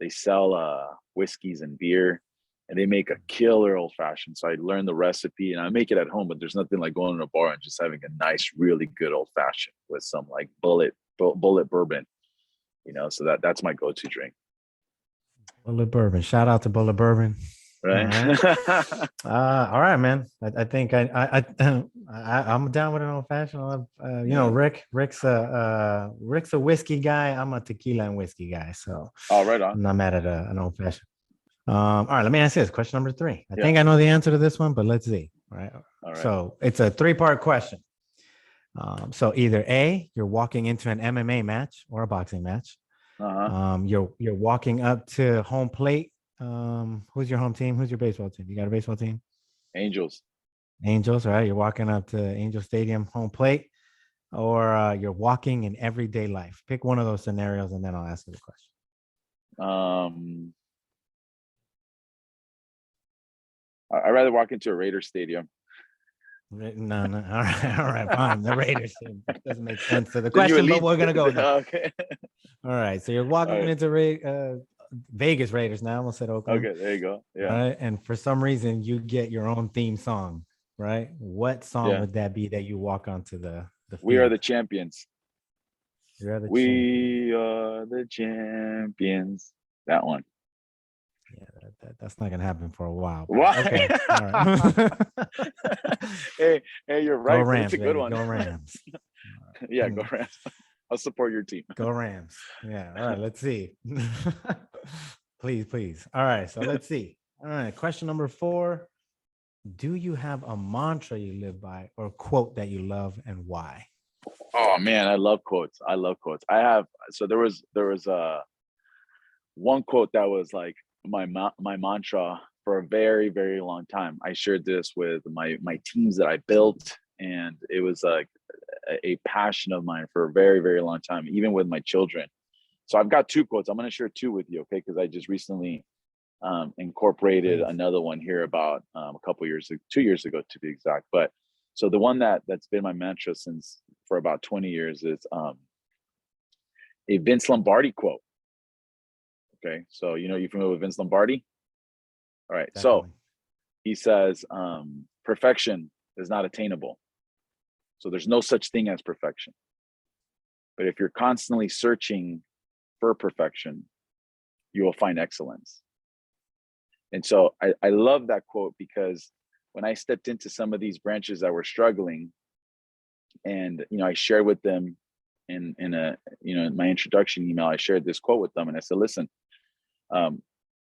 They sell whiskeys and beer, and they make a killer old fashioned. So I learned the recipe and I make it at home, but there's nothing like going to a bar and just having a nice, really good old fashioned with some like bullet bourbon. So that's my go-to drink. Bullet bourbon. Shout out to Bullet Bourbon. Right. All right, man. I think I'm down with an old fashioned. Rick's a whiskey guy. I'm a tequila and whiskey guy. So right on. I'm not mad at an old fashioned. All right, let me ask you this. Question number 3. I think I know the answer to this one, but let's see. All right. So it's a 3-part question. So either A, you're walking into an MMA match or a boxing match. You're walking up to home plate. Who's your home team? Who's your baseball team? You got a baseball team? Angels. All right. You're walking up to Angel Stadium home plate, or you're walking in everyday life. Pick one of those scenarios, and then I'll ask you the question. I'd rather walk into a Raiders stadium. No, no. All right, fine. The Raiders. It doesn't make sense to the Then you at question, but least we're gonna go with that. okay. All right. So you're All walking right. into Vegas Raiders now. I almost said Oakland. Okay, there you go. Yeah. Right. And for some reason, you get your own theme song, right? What song Yeah. would that be that you walk onto the We are field? the champions. You're the champion. We are the champions. That one. Yeah, that's not gonna happen for a while. Why? Okay. All right. hey, you're Go right. But Rams, it's a good baby. one. Go Rams. Yeah, go Rams. I'll support your team. Go Rams. Yeah. All right. Let's see. Please, please. All right. So let's see. All right. Question number 4. Do you have a mantra you live by or quote that you love and why? Oh man, I love quotes. I have. So there was one quote that was like my mantra for a very, very long time. I shared this with my teams that I built, and it was like a passion of mine for a very, very long time, even with my children. So I've got 2 quotes. I'm going to share 2 with you, okay? Because I just recently incorporated another one here about a couple years, 2 years ago to be exact. But so the one that's been my mantra since for about 20 years is a Vince Lombardi quote. Okay, so you familiar with Vince Lombardi? All right, Definitely. so he says perfection is not attainable. So there's no such thing as perfection. But if you're constantly searching for perfection, you will find excellence. And so I love that quote because when I stepped into some of these branches that were struggling, and I shared with them in my introduction email, I shared this quote with them, and I said, listen,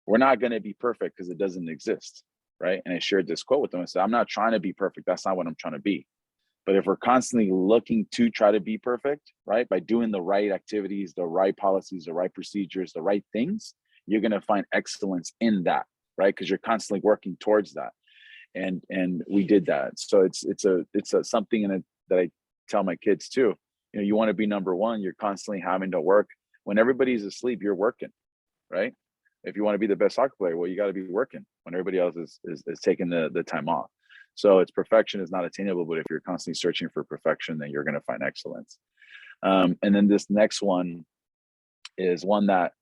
we're not going to be perfect because it doesn't exist, right? And I shared this quote with them. I said, I'm not trying to be perfect. That's not what I'm trying to be. But if we're constantly looking to try to be perfect, right, by doing the right activities, the right policies, the right procedures, the right things, you're going to find excellence in that, right? Because you're constantly working towards that. And we did that. So it's something that I tell my kids too. You want to be number one. You're constantly having to work. When everybody's asleep, you're working, right? If you want to be the best soccer player, well, you got to be working when everybody else is taking the time off. So it's perfection is not attainable, but if you're constantly searching for perfection, then you're going to find excellence. And then this next one is one that,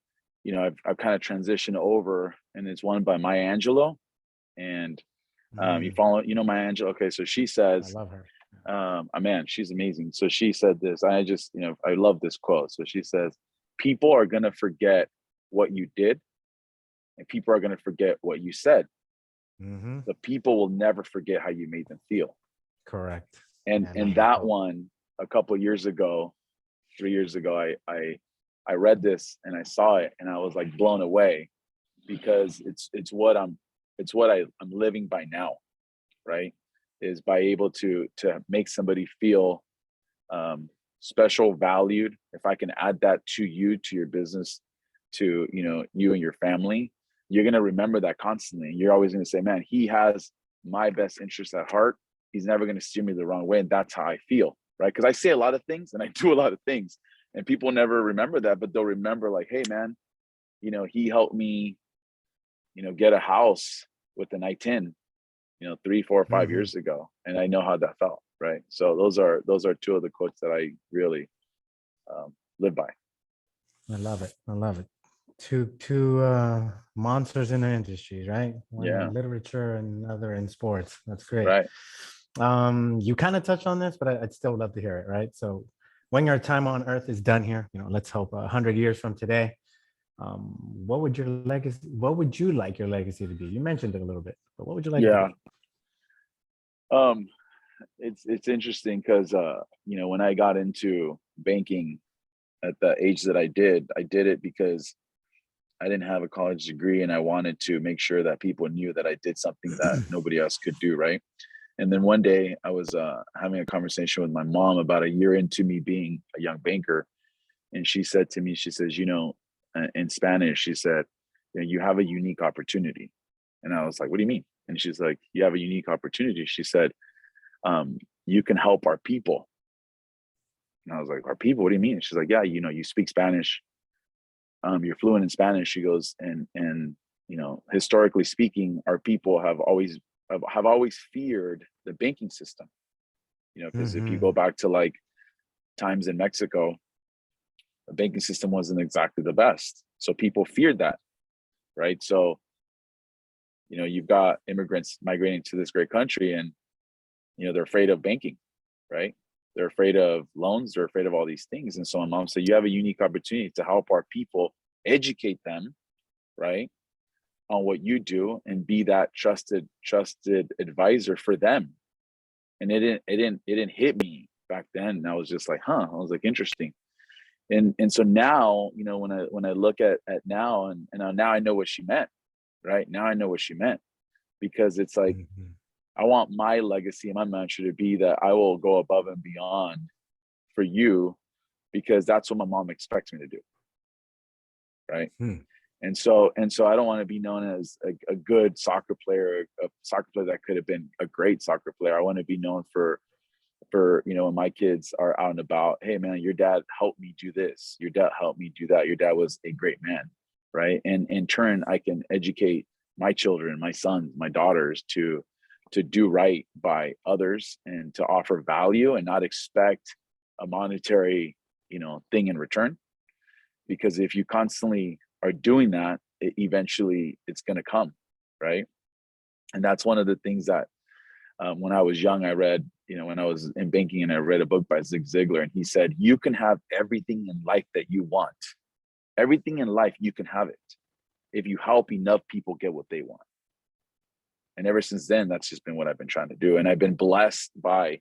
I've kind of transitioned over, and it's one by Maya Angelou. And you follow, Maya Angelou. Okay. So she says, I love her. Man, she's amazing. So she said this, I just, I love this quote. So she says, people are going to forget what you did, and people are going to forget what you said. But people will never forget how you made them feel. Correct. And that one, a couple of years ago, 3 years ago, I read this and I saw it, and I was like blown away, because it's what I'm living by now, right? Is by able to make somebody feel special, valued. If I can add that to your business, to you and your family, you're going to remember that constantly. You're always going to say, man, he has my best interest at heart. He's never going to steer me the wrong way. And that's how I feel, right? Because I say a lot of things and I do a lot of things, and people never remember that, but they'll remember like, hey man, he helped me, get a house with an I-10, 3, 4, 5 years ago. And I know how that felt. Right. So those are 2 of the quotes that I really live by. I love it. I love it. Two monsters in the industry, right? One in literature and another in sports. That's great. Right. You kind of touched on this, but I'd still love to hear it. Right. So when your time on earth is done here, let's hope 100 years from today, what would you like your legacy to be? You mentioned it a little bit, but what would you like to be? It's interesting because when I got into banking at the age that I did it because I didn't have a college degree, and I wanted to make sure that people knew that I did something that nobody else could do, right? And then one day I was having a conversation with my mom about a year into me being a young banker, and she said to me, she says, in Spanish, she said, you have a unique opportunity. And I was like, what do you mean? And she's like, you have a unique opportunity. She said, you can help our people. And I was like, our people, what do you mean? She's like, yeah, you speak Spanish. You're fluent in Spanish. She goes, and historically speaking, our people have always feared the banking system, because if you go back to like times in Mexico, the banking system wasn't exactly the best. So people feared that, right? So, you've got immigrants migrating to this great country and, they're afraid of banking, right? They're afraid of loans. They're afraid of all these things. And so my mom said, you have a unique opportunity to help our people, educate them, right, on what you do and be that trusted advisor for them. And it didn't hit me back then. And I was just like, I was like, interesting. And so now, when I look at now and now I know what she meant, right? Now I know what she meant, because it's like, I want my legacy and my mantra to be that I will go above and beyond for you, because that's what my mom expects me to do. Right. And so I don't want to be known as a good soccer player, a soccer player that could have been a great soccer player. I want to be known for, when my kids are out and about, hey man, your dad helped me do this. Your dad helped me do that. Your dad was a great man. Right. And in turn, I can educate my children, my sons, my daughters to do right by others and to offer value and not expect a monetary, thing in return. Because if you constantly are doing that, eventually it's going to come. Right. And that's one of the things that when I was young, I read, when I was in banking, and I read a book by Zig Ziglar, and he said, you can have everything in life that you want. Everything in life, you can have it if you help enough people get what they want. And ever since then, that's just been what I've been trying to do. And I've been blessed by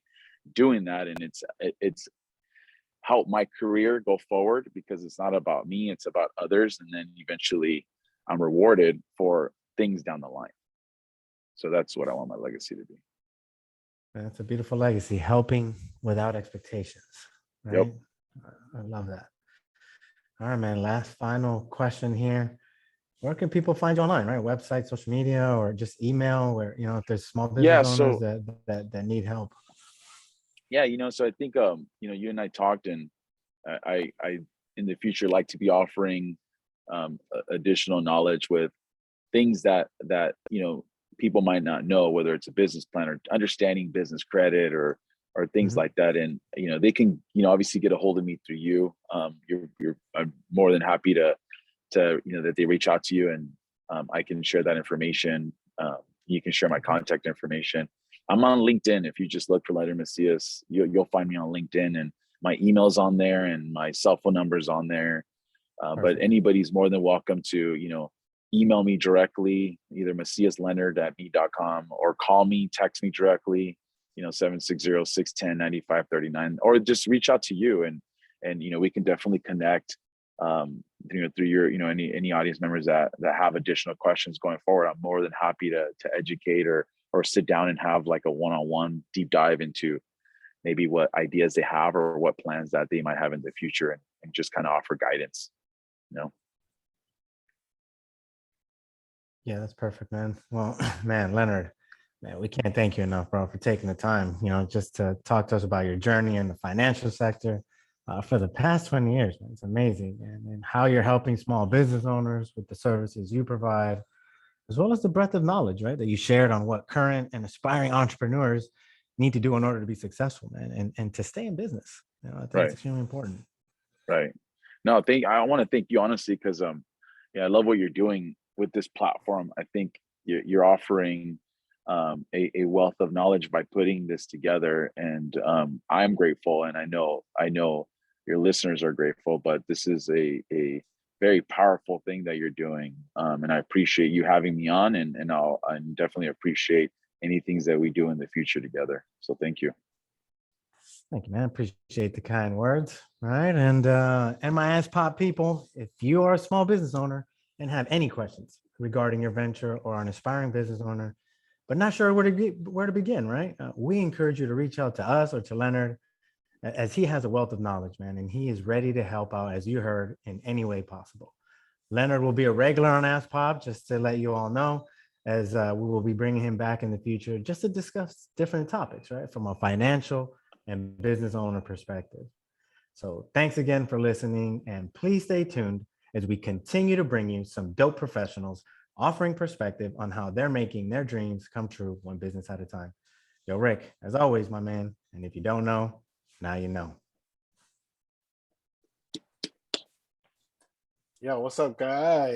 doing that. And it's helped my career go forward, because it's not about me, it's about others. And then eventually I'm rewarded for things down the line. So that's what I want my legacy to be. That's a beautiful legacy, helping without expectations. Right? Yep. I love that. All right, man. Last final question here. Where can people find you online, right? Website, social media, or just email, where, if there's small business owners that need help? Yeah, so I think, you and I talked, and I in the future like to be offering additional knowledge with things that people might not know, whether it's a business plan or understanding business credit or things like that. And, they can, obviously get a hold of me through you. I'm more than happy to that they reach out to you, and I can share that information. You can share my contact information. I'm on LinkedIn. If you just look for Leonard Macias, you'll find me on LinkedIn, and my email's on there and my cell phone number's on there. But anybody's more than welcome to, email me directly, either maciasleonard@me.com, or call me, text me directly, 760-610-9539, or just reach out to you, and we can definitely connect. Through your, any audience members that have additional questions going forward, I'm more than happy to educate or sit down and have like a one-on-one deep dive into maybe what ideas they have or what plans that they might have in the future, and just kind of offer guidance. Yeah, that's perfect, man. Well, man, Leonard, man, we can't thank you enough, bro, for taking the time, just to talk to us about your journey in the financial sector for the past 20 years, man. It's amazing, and how you're helping small business owners with the services you provide, as well as the breadth of knowledge, right, that you shared on what current and aspiring entrepreneurs need to do in order to be successful, man, and to stay in business. I think it's extremely important. Right. No, I want to thank you, honestly, because I love what you're doing with this platform. I think you're offering a wealth of knowledge by putting this together, and I'm grateful, and I know your listeners are grateful. But this is a very powerful thing that you're doing, and I appreciate you having me on, and I'll definitely appreciate any things that we do in the future together. So thank you. Thank you, man. Appreciate the kind words. All right. And my Ask Pop people, if you are a small business owner and have any questions regarding your venture, or an aspiring business owner, but not sure where to begin, right? We encourage you to reach out to us or to Leonard, as he has a wealth of knowledge, man, and he is ready to help out, as you heard, in any way possible. Leonard will be a regular on Ask Pop, just to let you all know, as we will be bringing him back in the future just to discuss different topics, right, from a financial and business owner perspective. So thanks again for listening, and please stay tuned as we continue to bring you some dope professionals offering perspective on how they're making their dreams come true one business at a time. Yo, Rick, as always, my man. And if you don't know, now you know. Yo, what's up, guys?